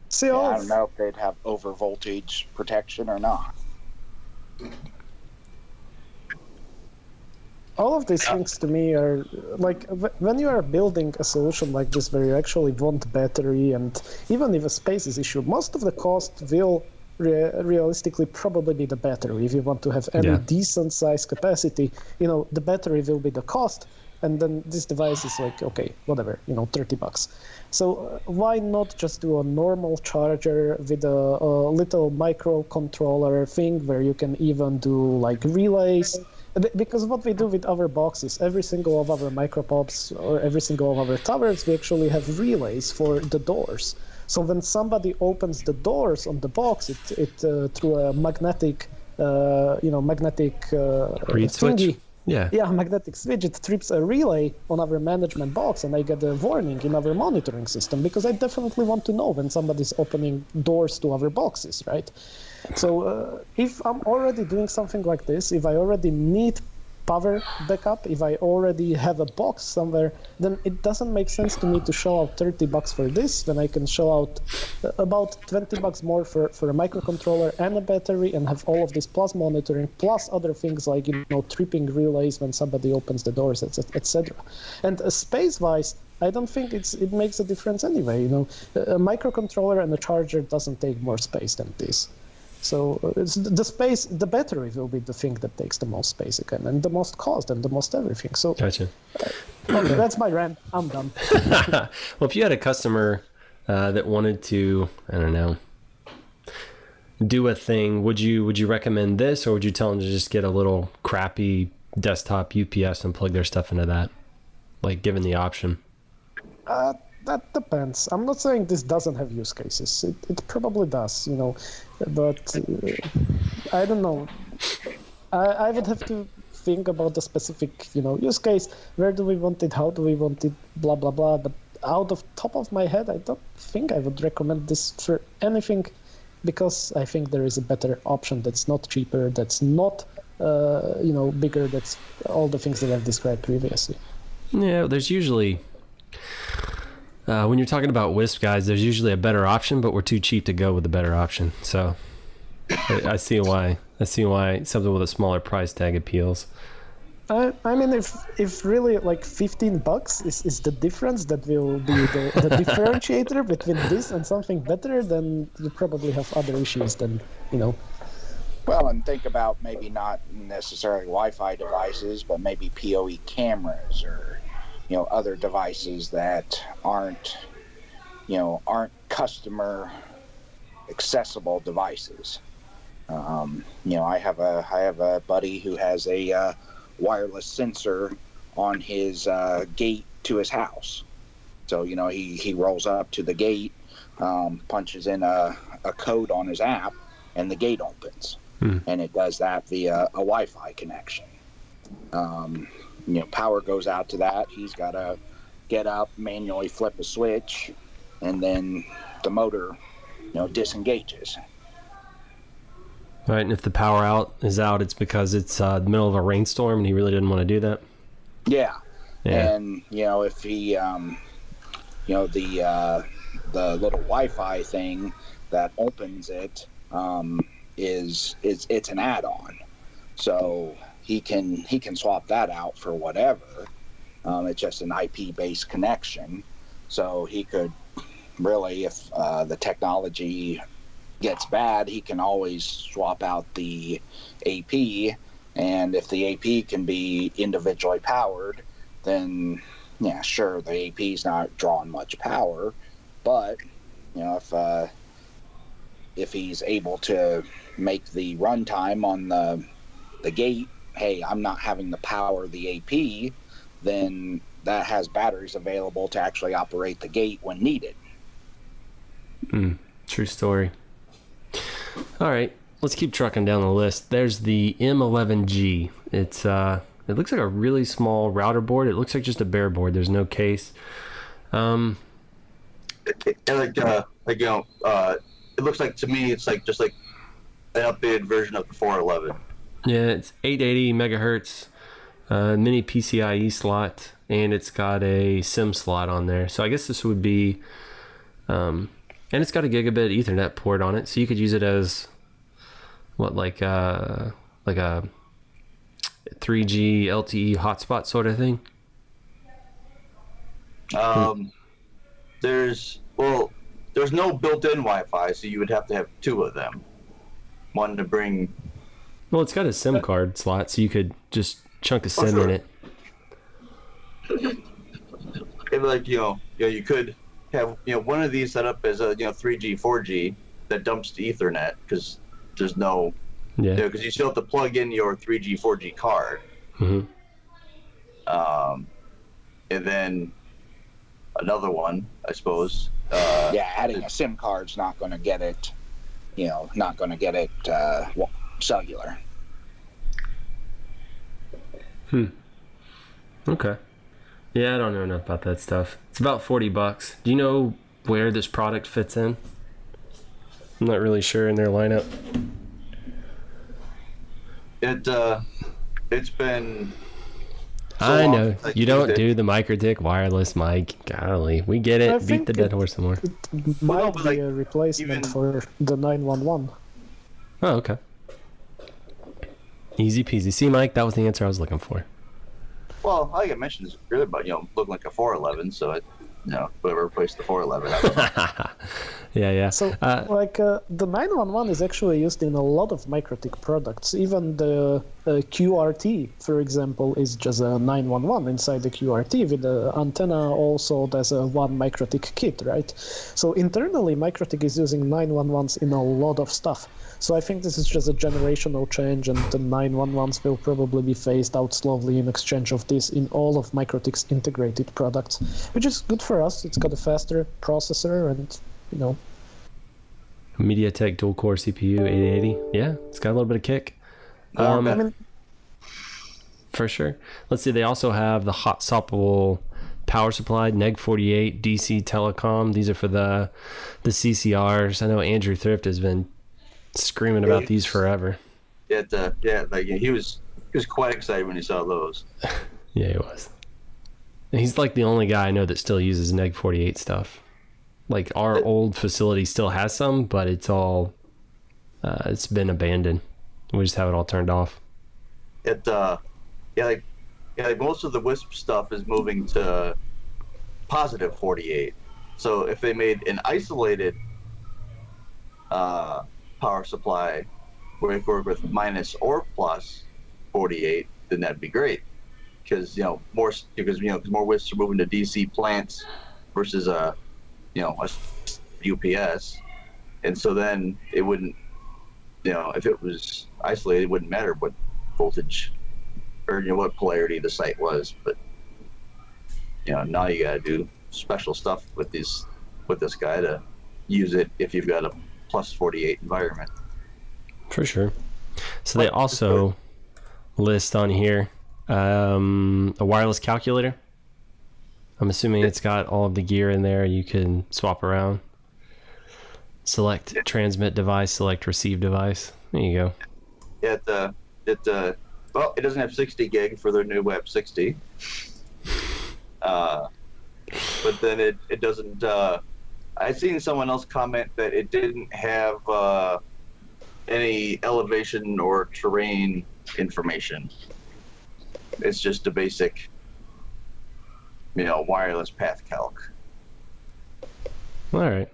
See, I don't know if they'd have over voltage protection or not. All of these things to me are like, when you are building a solution like this where you actually want battery, and even if a space is issue, most of the cost will realistically probably be the battery. If you want to have any decent size capacity, the battery will be the cost, and then this device is like, okay, whatever, $30. So why not just do a normal charger with a little microcontroller thing where you can even do like relays? Because what we do with our boxes, every single of our micropops or every single of our towers, we actually have relays for the doors. So when somebody opens the doors on the box, it through a magnetic read switch. Magnetic switch, it trips a relay on our management box, and I get a warning in our monitoring system, because I definitely want to know when somebody's opening doors to our boxes, right? So if I'm already doing something like this, if I already need power backup, if I already have a box somewhere, then it doesn't make sense to me to shell out $30 for this when I can shell out about $20 more for a microcontroller and a battery, and have all of this plus monitoring, plus other things like tripping relays when somebody opens the doors, etc. And space-wise, I don't think it makes a difference anyway. A microcontroller and a charger doesn't take more space than this. So the battery will be the thing that takes the most space again, and the most cost, and the most everything. So gotcha. Okay, that's my rant. I'm done. Well, if you had a customer that wanted to, I don't know, do a thing, would you recommend this, or would you tell them to just get a little crappy desktop UPS and plug their stuff into that, like given the option? That depends. I'm not saying this doesn't have use cases. It probably does, but I don't know. I would have to think about the specific, use case. Where do we want it? How do we want it? Blah, blah, blah. But out of top of my head, I don't think I would recommend this for anything, because I think there is a better option that's not cheaper, that's not bigger, that's all the things that I've described previously. Yeah, there's usually when you're talking about Wisp guys, there's usually a better option, but we're too cheap to go with the better option. So I see why something with a smaller price tag appeals. I mean, if really like $15 is the difference that will be the differentiator between this and something better, then you probably have other issues than, Well, and think about maybe not necessarily Wi-Fi devices, but maybe PoE cameras or, other devices that aren't customer accessible devices. I have a buddy who has a wireless sensor on his gate to his house. So, he rolls up to the gate, punches in a code on his app, and the gate opens. And it does that via a Wi-Fi connection. Power goes out to that. He's got to get up, manually flip a switch, and then the motor, disengages. Right, and if the power is out, it's because it's the middle of a rainstorm and he really didn't want to do that. Yeah. And if he, the little Wi-Fi thing that opens it it's an add-on, so he can swap that out for whatever. It's just an IP-based connection, so he could really, if the technology gets bad, he can always swap out the AP, and if the AP can be individually powered, then sure, the AP's not drawing much power, but if he's able to make the runtime on the gate, hey, I'm not having to power the AP, then that has batteries available to actually operate the gate when needed. True story. All right, let's keep trucking down the list. There's the M11G. It looks like a really small router board. It looks like just a bare board. There's no case. It looks like, to me, it's like just like an updated version of the 411. Yeah, it's 880 megahertz, mini PCIe slot, and it's got a SIM slot on there. So I guess this would be, and it's got a gigabit Ethernet port on it, so you could use it as like a 3G LTE hotspot sort of thing. There's no built-in Wi-Fi, so you would have to have two of them. One to bring. Well, it's got a SIM card slot, so you could just chunk a SIM in it. You could have one of these set up as a 3G, 4G that dumps to Ethernet, because there's no. Yeah. Because you still have to plug in your 3G, 4G card. Mm-hmm. And then another one, I suppose. Adding a SIM card's not going to get it, cellular. Okay. Yeah, I don't know enough about that stuff. It's about $40. Do you know where this product fits in? I'm not really sure in their lineup. It's been. I know. You don't do the Mikrotik wireless mic. Golly, we get it. Beat the dead horse some more. It might be a replacement for the 911. Oh, okay. Easy peasy. See, Mike, that was the answer I was looking for. Well, like I mentioned, it's really about looking like a 411. So whatever replaced the 411. Yeah. So, the 911 is actually used in a lot of Mikrotik products. Even the QRT, for example, is just a 911 inside the QRT with the antenna. Also, there's a one Mikrotik kit, right? So internally, Mikrotik is using 911s in a lot of stuff. So I think this is just a generational change, and the 911s will probably be phased out slowly in exchange of this in all of Mikrotik's integrated products, which is good for us. It's got a faster processor and, MediaTek dual-core CPU, 8080. Yeah, it's got a little bit of kick. For sure. Let's see, they also have the hot swappable power supply, neg 48, DC telecom. These are for the CCRs. I know Andrew Thrift has been screaming about these forever. He was quite excited when he saw those. Yeah, he was. And he's like the only guy I know that still uses neg 48 stuff. Like our old facility still has some, but it's all it's been abandoned. We just have it all turned off. Like most of the WISP stuff is moving to positive 48. So if they made an isolated power supply where it could work with minus or plus 48, then that'd be great. Because more WISPs are moving to DC plants versus a UPS, and so then it wouldn't, if it was isolated, it wouldn't matter what voltage or what polarity the site was. But now you got to do special stuff with this guy to use it if you've got a plus 48 environment. For sure. So they also list on here a wireless calculator. I'm assuming it's got all of the gear in there. You can swap around. Select transmit device, select receive device. There you go. Yeah, it doesn't have 60 gig for their new WAP 60. But then it doesn't. I've seen someone else comment that it didn't have any elevation or terrain information. It's just a basic, wireless path calc. All right.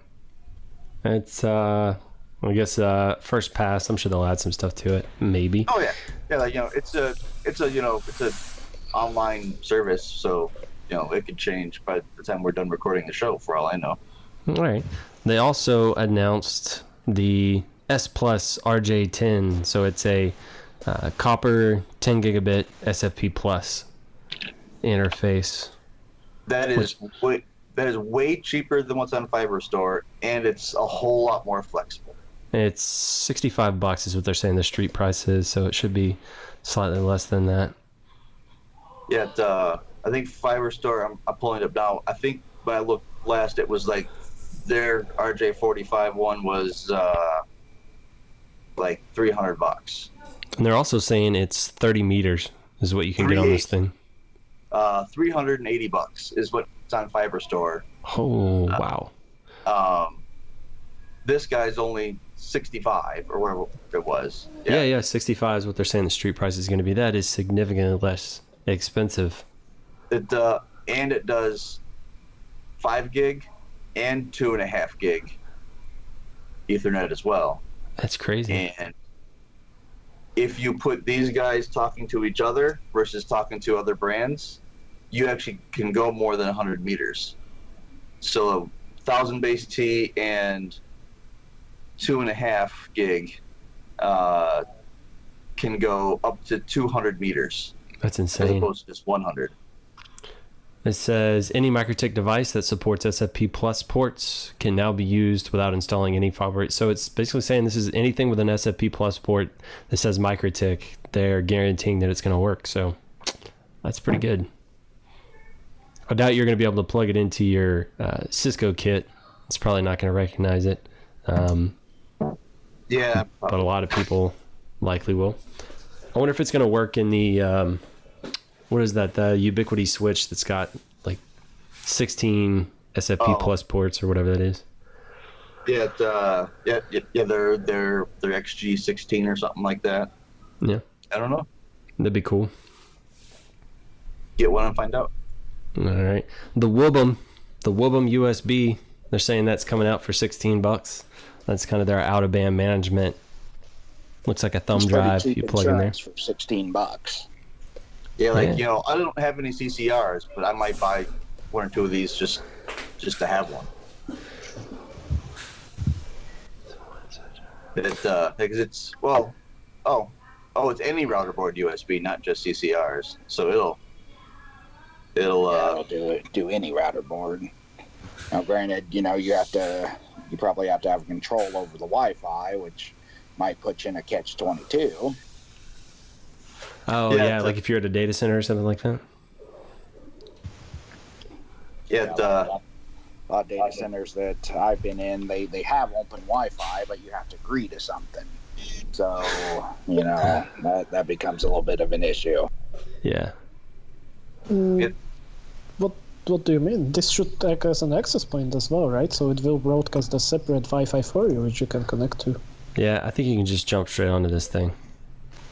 It's I guess first pass. I'm sure they'll add some stuff to it. Maybe. Oh yeah, it's a online service, so it could change by the time we're done recording the show. For all I know. All right. They also announced the S Plus RJ10. So it's a copper 10 gigabit SFP Plus interface. That is way cheaper than what's on Fiber Store, and it's a whole lot more flexible. It's $65 is what they're saying the street price is, so it should be slightly less than that. Yeah, I think Fiber Store, I'm pulling it up now. I think when I looked last, it was like their RJ45 one was like $300. And they're also saying it's 30 meters is what you can get on this thing. $380 is what's on Fiber Store. Oh, wow. This guy's only 65 or whatever it was. Yeah, 65 is what they're saying the street price is going to be. That is significantly less expensive. It does 5 gig and 2.5 gig Ethernet as well. That's crazy. And if you put these guys talking to each other versus talking to other brands, you actually can go more than 100 meters. So 1,000 base T and 2.5 gig can go up to 200 meters. That's insane. As opposed to just 100. It says any Mikrotik device that supports SFP Plus ports can now be used without installing any fiber. So it's basically saying this is anything with an SFP Plus port that says Mikrotik. They're guaranteeing that it's going to work. So that's pretty good. I doubt you're going to be able to plug it into your Cisco kit. It's probably not going to recognize it. Yeah. But a lot of people likely will. I wonder if it's going to work in the... what is that? The Ubiquiti switch that's got like 16 SFP Plus ports or whatever that is. Yeah, they're XG16 or something like that. Yeah. I don't know. That'd be cool. Get one and find out. All right. The Woobum USB, they're saying that's coming out for $16. That's kind of their out of band management. Looks like a thumb drive you plug in there for $16. Yeah, I don't have any CCRs, but I might buy one or two of these just to have one. Because it's it's any router board USB, not just CCRs. So it'll do any router board. Now, granted, you probably have to have control over the Wi-Fi, which might put you in a catch-22. Oh, yeah, like if you're at a data center or something like that? Yeah, A lot of data centers that I've been in, they have open Wi-Fi, but you have to agree to something. So, that becomes a little bit of an issue. Yeah. What do you mean? This should act as an access point as well, right? So it will broadcast a separate Wi-Fi for you, which you can connect to. Yeah, I think you can just jump straight onto this thing.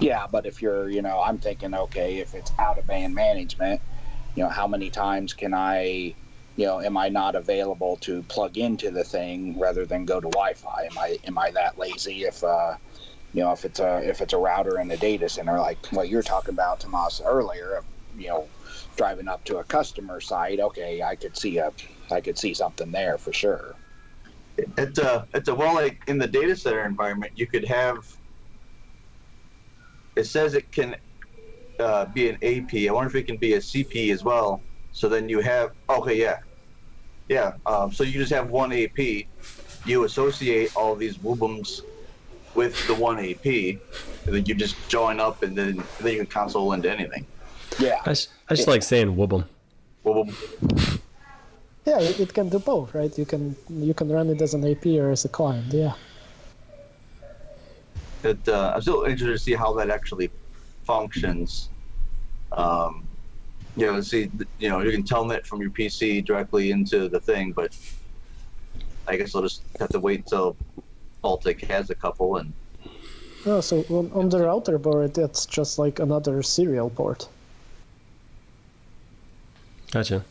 Yeah, but if you're, I'm thinking, okay, if it's out of band management, how many times can I, am I not available to plug into the thing rather than go to Wi-Fi? Am I that lazy if if it's a router in the data center, like what you're talking about, Tomas, earlier, driving up to a customer site, okay, I could see something there for sure. It's well, like in the data center environment, you could have. It says it can be an AP. I wonder if it can be a CP as well. So then you have yeah. So you just have one AP. You associate all these WUBMs with the one AP, and then you just join up, and then you can console into anything. Yeah. I just like saying WUBM. WUBM. Yeah, it can do both, right? You can run it as an AP or as a client. Yeah. I'm still interested to see how that actually functions. You can telnet from your PC directly into the thing, but I guess I'll just have to wait until Baltic has a couple. And so on the router board, that's just like another serial port. Gotcha.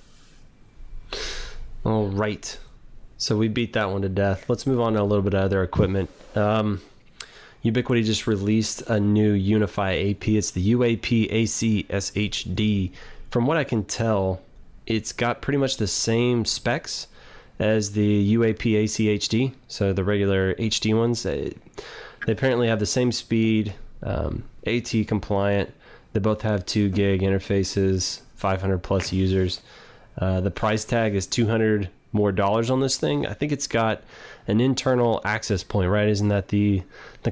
All right. So we beat that one to death. Let's move on to a little bit of other equipment. Ubiquiti just released a new Unify AP. It's the UAP AC SHD. From what I can tell, it's got pretty much the same specs as the UAP AC HD. So the regular HD ones. They apparently have the same speed, AT compliant. They both have 2 gig interfaces, 500 plus users. The price tag is $200 more on this thing. I think it's got an internal access point, right? Isn't that the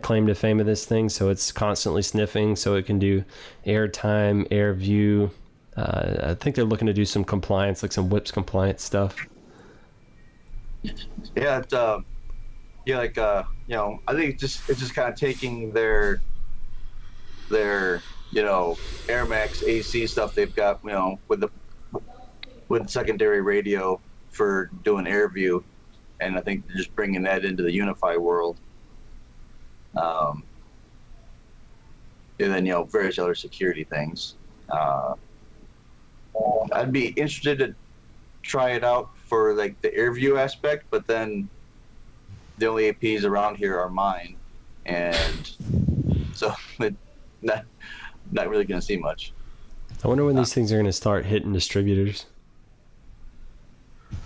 claim to fame of this thing? So it's constantly sniffing, so it can do airtime, air view. I think they're looking to do some compliance, like some WIPS compliance stuff. Yeah, I think it's just kind of taking their Air Max AC stuff they've got, with secondary radio for doing air view, and I think they're just bringing that into the Unify world. And then various other security things. I'd be interested to try it out for like the air view aspect, but then the only APs around here are mine, and so not really going to see much. I wonder when these things are going to start hitting distributors.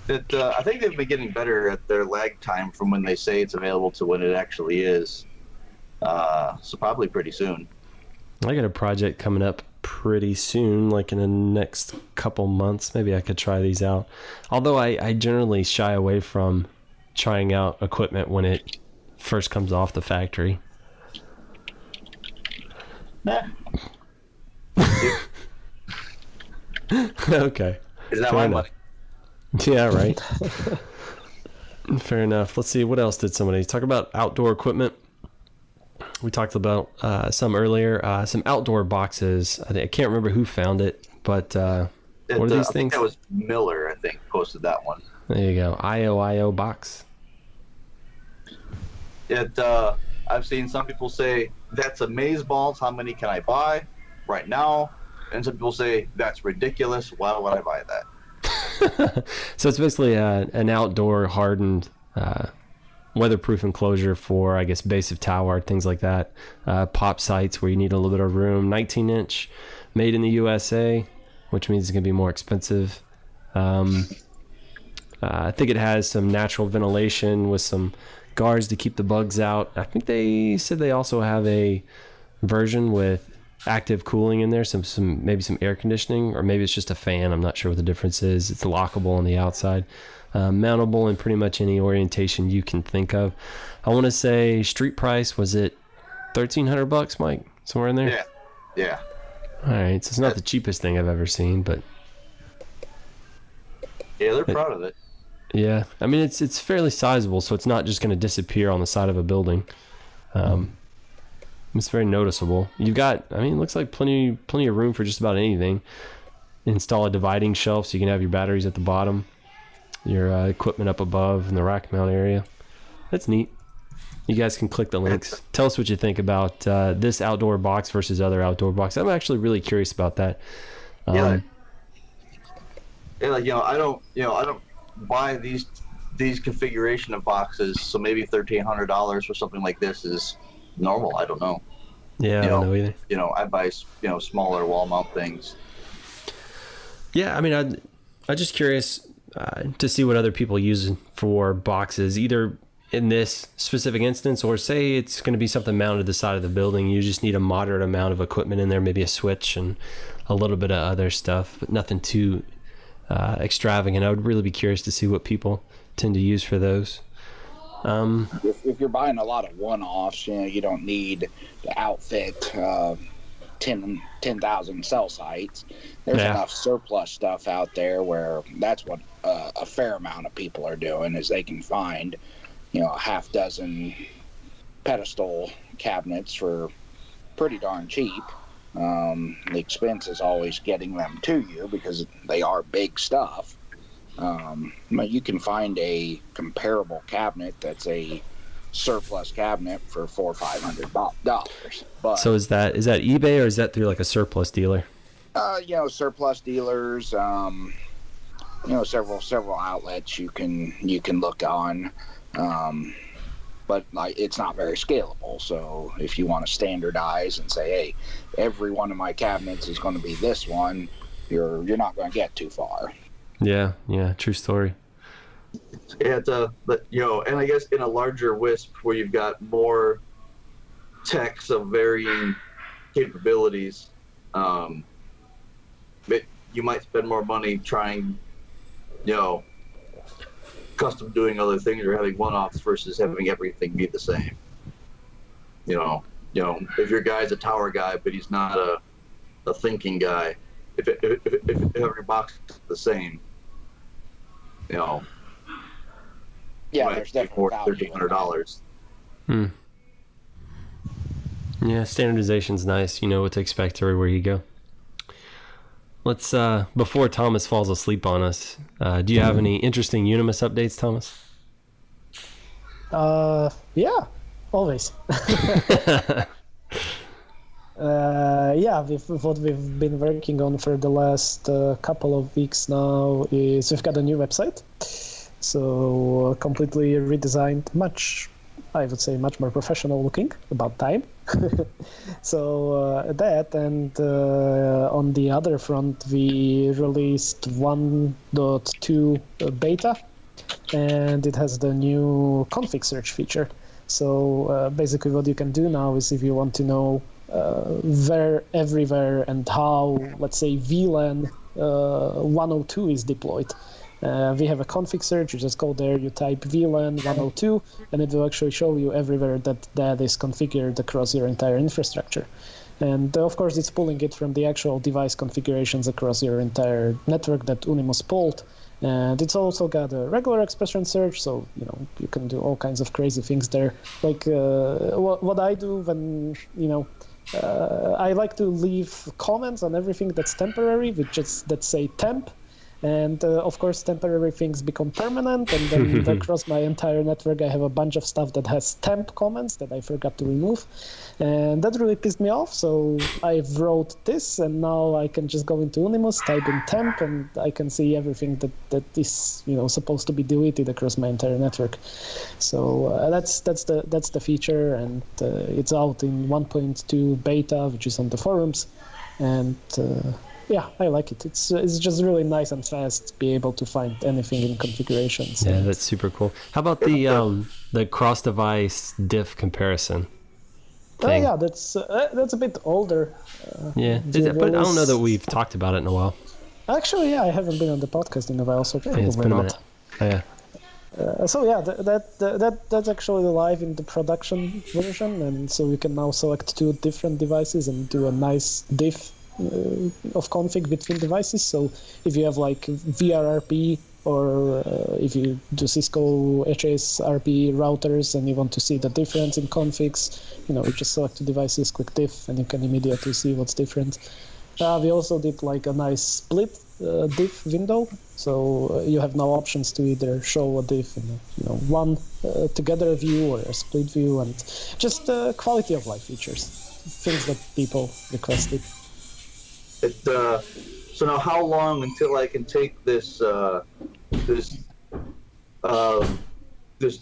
I think they've been getting better at their lag time from when they say it's available to when it actually is. So probably pretty soon. I got a project coming up pretty soon, like in the next couple months. Maybe I could try these out. Although I generally shy away from trying out equipment when it first comes off the factory. Nah. Okay. Is that my money? Yeah, right. Fair enough. Let's see, what else did somebody talk about? Outdoor equipment. We talked about some earlier. Some outdoor boxes. I can't remember who found it, but what are these things? I think that was Miller, I think, posted that one. There you go. IO box. I've seen some people say, that's amazeballs, how many can I buy right now? And some people say, that's ridiculous, why would I buy that? So it's basically an outdoor hardened weatherproof enclosure for, I guess, base of tower, things like that. Pop sites where you need a little bit of room. 19-inch, made in the USA, which means it's going to be more expensive. I think it has some natural ventilation with some guards to keep the bugs out. I think they said they also have a version with active cooling in there, maybe some air conditioning, or maybe it's just a fan. I'm not sure what the difference is. It's lockable on the outside, mountable in pretty much any orientation you can think of. I want to say street price, was it $1,300, Mike? Somewhere in there? Yeah. All right, so it's not the cheapest thing I've ever seen, but Yeah, they're proud of it. Yeah, I mean it's fairly sizable, so it's not just going to disappear on the side of a building. It's very noticeable. You've got, I mean, it looks like plenty of room for just about anything. Install a dividing shelf so you can have your batteries at the bottom, your equipment up above in the rack mount area. That's neat. You guys can click the links. Tell us what you think about this outdoor box versus other outdoor box. I'm actually really curious about that. Yeah, like, I don't buy these configuration of boxes, so maybe $1,300 for something like this is normal. I don't know. Yeah, I don't know either. I buy smaller wall mount things. Yeah, I mean, I'm just curious to see what other people use for boxes, either in this specific instance, or say it's going to be something mounted to the side of the building. You just need a moderate amount of equipment in there, maybe a switch and a little bit of other stuff, but nothing too extravagant. I would really be curious to see what people tend to use for those. If you're buying a lot of one-offs, you don't need to outfit 10,000 cell sites. There's enough surplus stuff out there where that's what a fair amount of people are doing, is they can find a half dozen pedestal cabinets for pretty darn cheap. The expense is always getting them to you because they are big stuff. You can find a comparable cabinet that's a surplus cabinet for $400 or $500. But so is that eBay, or is that through like a surplus dealer? Surplus dealers. Several outlets you can look on. But it's not very scalable. So if you want to standardize and say, hey, every one of my cabinets is going to be this one, you're not going to get too far. Yeah, true story. Yeah, and I guess in a larger WISP where you've got more techs of varying capabilities, but you might spend more money trying, custom doing other things or having one-offs versus having everything be the same. If your guy's a tower guy but he's not a thinking guy, if every box is the same, there's definitely $1,300. Yeah, standardization's nice. You know what to expect everywhere you go. Let's before Thomas falls asleep on us, do you have any interesting Unimus updates, Thomas? Yeah, always. What we've been working on for the last couple of weeks now is we've got a new website. So completely redesigned, much more professional looking, about time. So that, and on the other front, we released 1.2 beta, and it has the new config search feature. So basically what you can do now is, if you want to know where, everywhere, and how, let's say, VLAN 102 is deployed, we have a config search. You just go there, you type VLAN 102, and it will actually show you everywhere that is configured across your entire infrastructure. And of course, it's pulling it from the actual device configurations across your entire network that Unimus pulled. And it's also got a regular expression search, so you can do all kinds of crazy things there. Like what I do when I like to leave comments on everything that's temporary, that say temp. And of course, temporary things become permanent, and then across my entire network, I have a bunch of stuff that has temp comments that I forgot to remove, and that really pissed me off. So I wrote this, and now I can just go into Unimus, type in temp, and I can see everything that is supposed to be deleted across my entire network. So that's the feature, and it's out in 1.2 beta, which is on the forums, and. Yeah, I like it. It's just really nice and fast to be able to find anything in configurations. Yeah, that's super cool. How about the cross-device diff comparison thing? Yeah, that's a bit older. But I don't know that we've talked about it in a while. Actually, yeah, I haven't been on the podcast in a while, so probably it's been a not. minute. That's actually live in the production version, and so you can now select two different devices and do a nice diff of config between devices. So if you have like VRRP or if you do Cisco HSRP routers and you want to see the difference in configs, you just select the devices, click diff, and you can immediately see what's different. We also did like a nice split diff window, so you have now options to either show a diff in one together view or a split view, and just quality of life features, things that people requested. So now, how long until I can take this this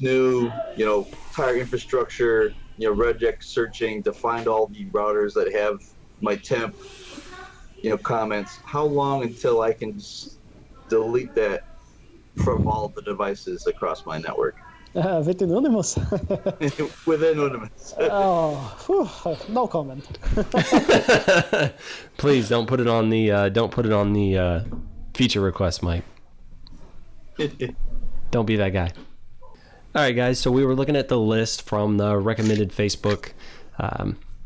new entire infrastructure regex searching to find all the routers that have my temp comments? How long until I can delete that from all of the devices across my network? Within Unimus. Within Unimus. No comment. Please don't put it on the feature request, Mike. Don't be that guy. All right, guys. So we were looking at the list from the recommended Facebook.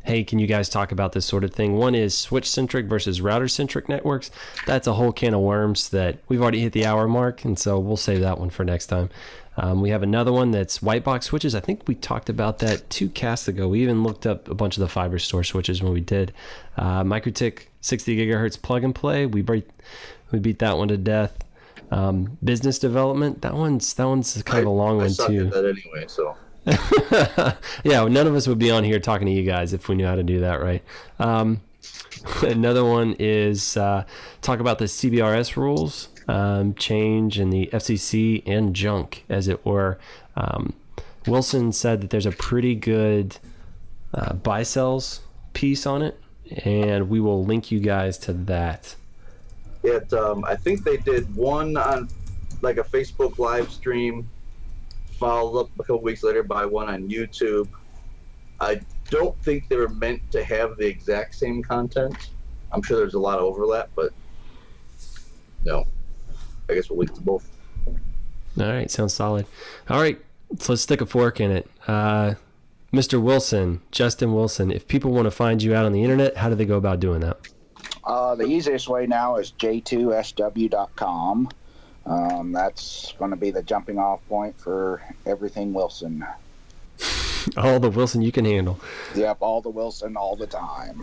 Hey, can you guys talk about this sort of thing? One is switch-centric versus router-centric networks. That's a whole can of worms that we've already hit the hour mark, and so we'll save that one for next time. We have another one that's white box switches. I think we talked about that 2 casts ago. We even looked up a bunch of the fiber store switches when we did. Mikrotik 60 gigahertz plug and play. We beat that one to death. Business development. That one's kind of a long one too. I suck at that anyway, so. Yeah, none of us would be on here talking to you guys if we knew how to do that right. Another one is talk about the CBRS rules. Change in the FCC and junk, as it were. Wilson said that there's a pretty good buy sells piece on it, and we will link you guys to that. I think they did one on like a Facebook live stream, followed up a couple weeks later by one on YouTube. I don't think they were meant to have the exact same content. I'm sure there's a lot of overlap, but no. I guess we'll link to both. All right, sounds solid. All right, so let's stick a fork in it. Mr. Wilson, Justin Wilson, if people want to find you out on the internet, how do they go about doing that? The easiest way now is j2sw.com. That's going to be the jumping off point for everything Wilson. All the Wilson you can handle. Yep, all the Wilson all the time.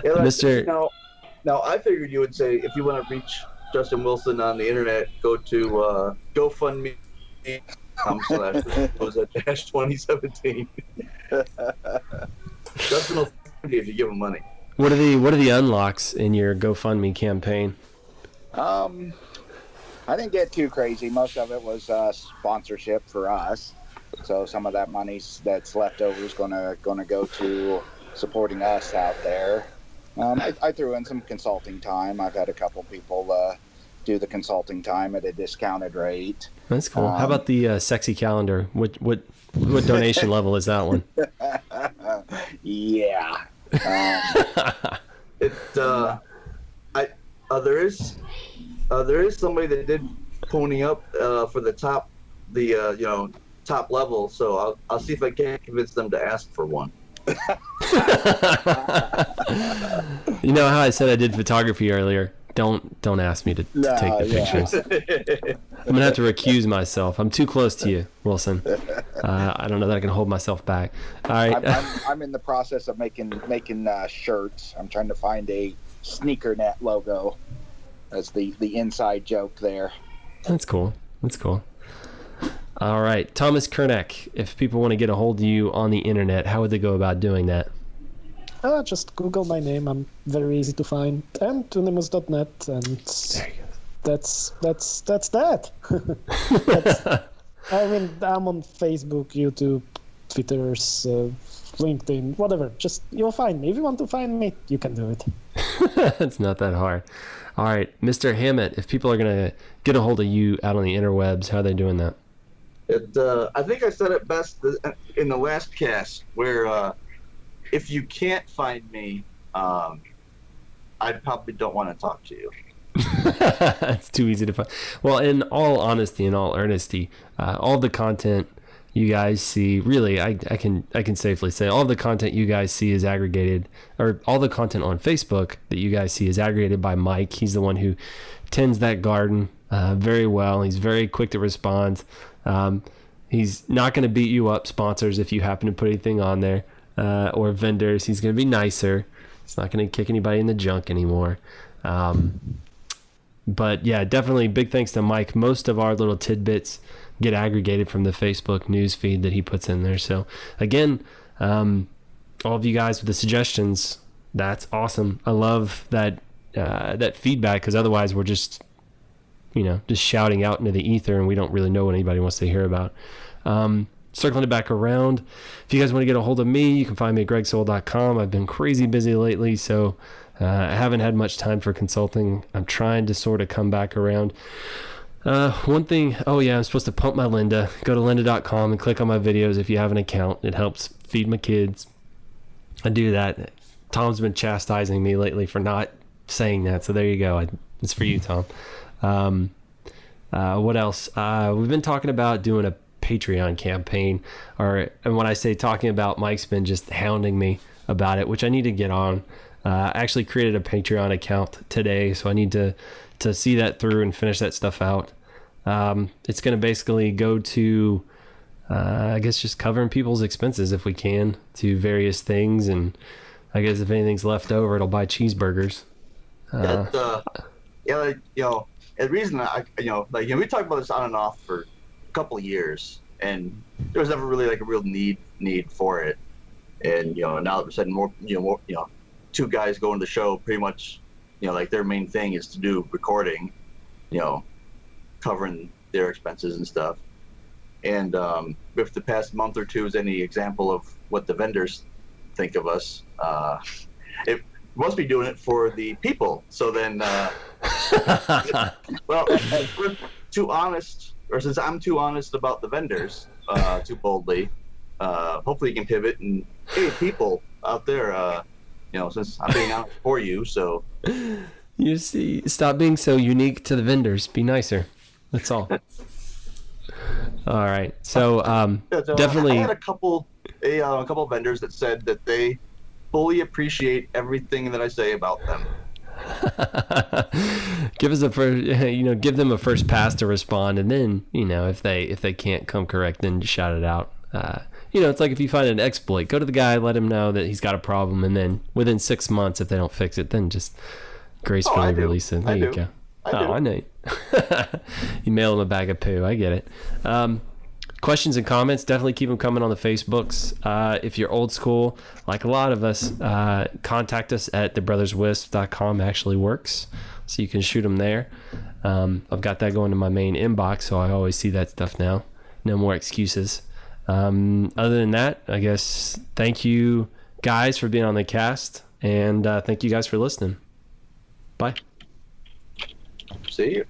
Mr. Now, I figured you would say if you want to reach Justin Wilson on the internet, go to GoFundMe.com/2017. Justin will find you if you give him money. What are the unlocks in your GoFundMe campaign? I didn't get too crazy. Most of it was sponsorship for us. So some of that money that's left over is gonna go to supporting us out there. I threw in some consulting time. I've had a couple people do the consulting time at a discounted rate. That's cool. How about the sexy calendar? What donation level is that one? Yeah. There is somebody that did pony up for the top level. So I'll see if I can convince them to ask for one. You know how I said I did photography earlier? Don't ask me to take the pictures. I'm gonna have to recuse myself. I'm too close to you, Wilson. I don't know that I can hold myself back. All right. I'm in the process of making shirts. I'm trying to find a SneakerNet logo as the inside joke there. That's cool. All right, Thomas Kerneck, if people want to get a hold of you on the internet, how would they go about doing that? Just Google my name. I'm very easy to find. And Unimus.net, and that's that. I mean, I'm on Facebook, YouTube, Twitter's, LinkedIn, whatever. Just you'll find me. If you want to find me, you can do it. It's not that hard. All right, Mr. Hammett, if people are gonna get a hold of you out on the interwebs, how are they doing that? I think I said it best in the last cast, where if you can't find me, I probably don't want to talk to you. It's too easy to find. Well, in all honesty, in all earnesty, all the content you guys see, really, I can safely say all the content you guys see is aggregated, or all the content on Facebook that you guys see is aggregated by Mike. He's the one who tends that garden. very well. He's very quick to respond. He's not going to beat you up, sponsors, if you happen to put anything on there, or vendors. He's going to be nicer. He's not going to kick anybody in the junk anymore. But yeah, definitely big thanks to Mike. Most of our little tidbits get aggregated from the Facebook news feed that he puts in there. So again, all of you guys with the suggestions, that's awesome. I love that that feedback, because otherwise we're just shouting out into the ether and we don't really know what anybody wants to hear about. Circling it back around, if you guys want to get a hold of me, you can find me at gregsoul.com. I've been crazy busy lately, so I haven't had much time for consulting. I'm trying to sort of come back around. One thing, I'm supposed to pump my Linda. Go to lynda.com and click on my videos if you have an account. It helps feed my kids. I do that. Tom's been chastising me lately for not saying that, so there you go. It's for you, Tom. What else? We've been talking about doing a Patreon campaign, and when I say talking about, Mike's been just hounding me about it, which I need to get on. I actually created a Patreon account today, so I need to see that through and finish that stuff out. It's going to basically go to, I guess, just covering people's expenses if we can, to various things, and I guess if anything's left over, it'll buy cheeseburgers. The reason we talked about this on and off for a couple of years, and there was never really like a real need for it. And now that we're suddenly more, two guys going to the show, pretty much, like their main thing is to do recording, covering their expenses and stuff. And if the past month or two is any example of what the vendors think of us, it must be doing it for the people. So then, well, if we're too honest, or since I'm too honest about the vendors, too boldly, hopefully you can pivot and, hey, people out there, since I'm being honest for you, so. You see, stop being so unique to the vendors. Be nicer. That's all. All right. So, definitely. I had a couple of vendors that said that they fully appreciate everything that I say about them. Give them a first pass to respond, and then if they can't come correct, then just shout it out. It's like if you find an exploit, go to the guy, let him know that he's got a problem, and then within 6 months, if they don't fix it, then just gracefully release it. There you go. I know. You mail him a bag of poo. I get it. Questions and comments, definitely keep them coming on the Facebooks. If you're old school, like a lot of us, contact us at TheBrothersWISP.com actually works, so you can shoot them there. I've got that going to my main inbox, so I always see that stuff now. No more excuses. Other than that, I guess thank you guys for being on the cast, and thank you guys for listening. Bye. See you.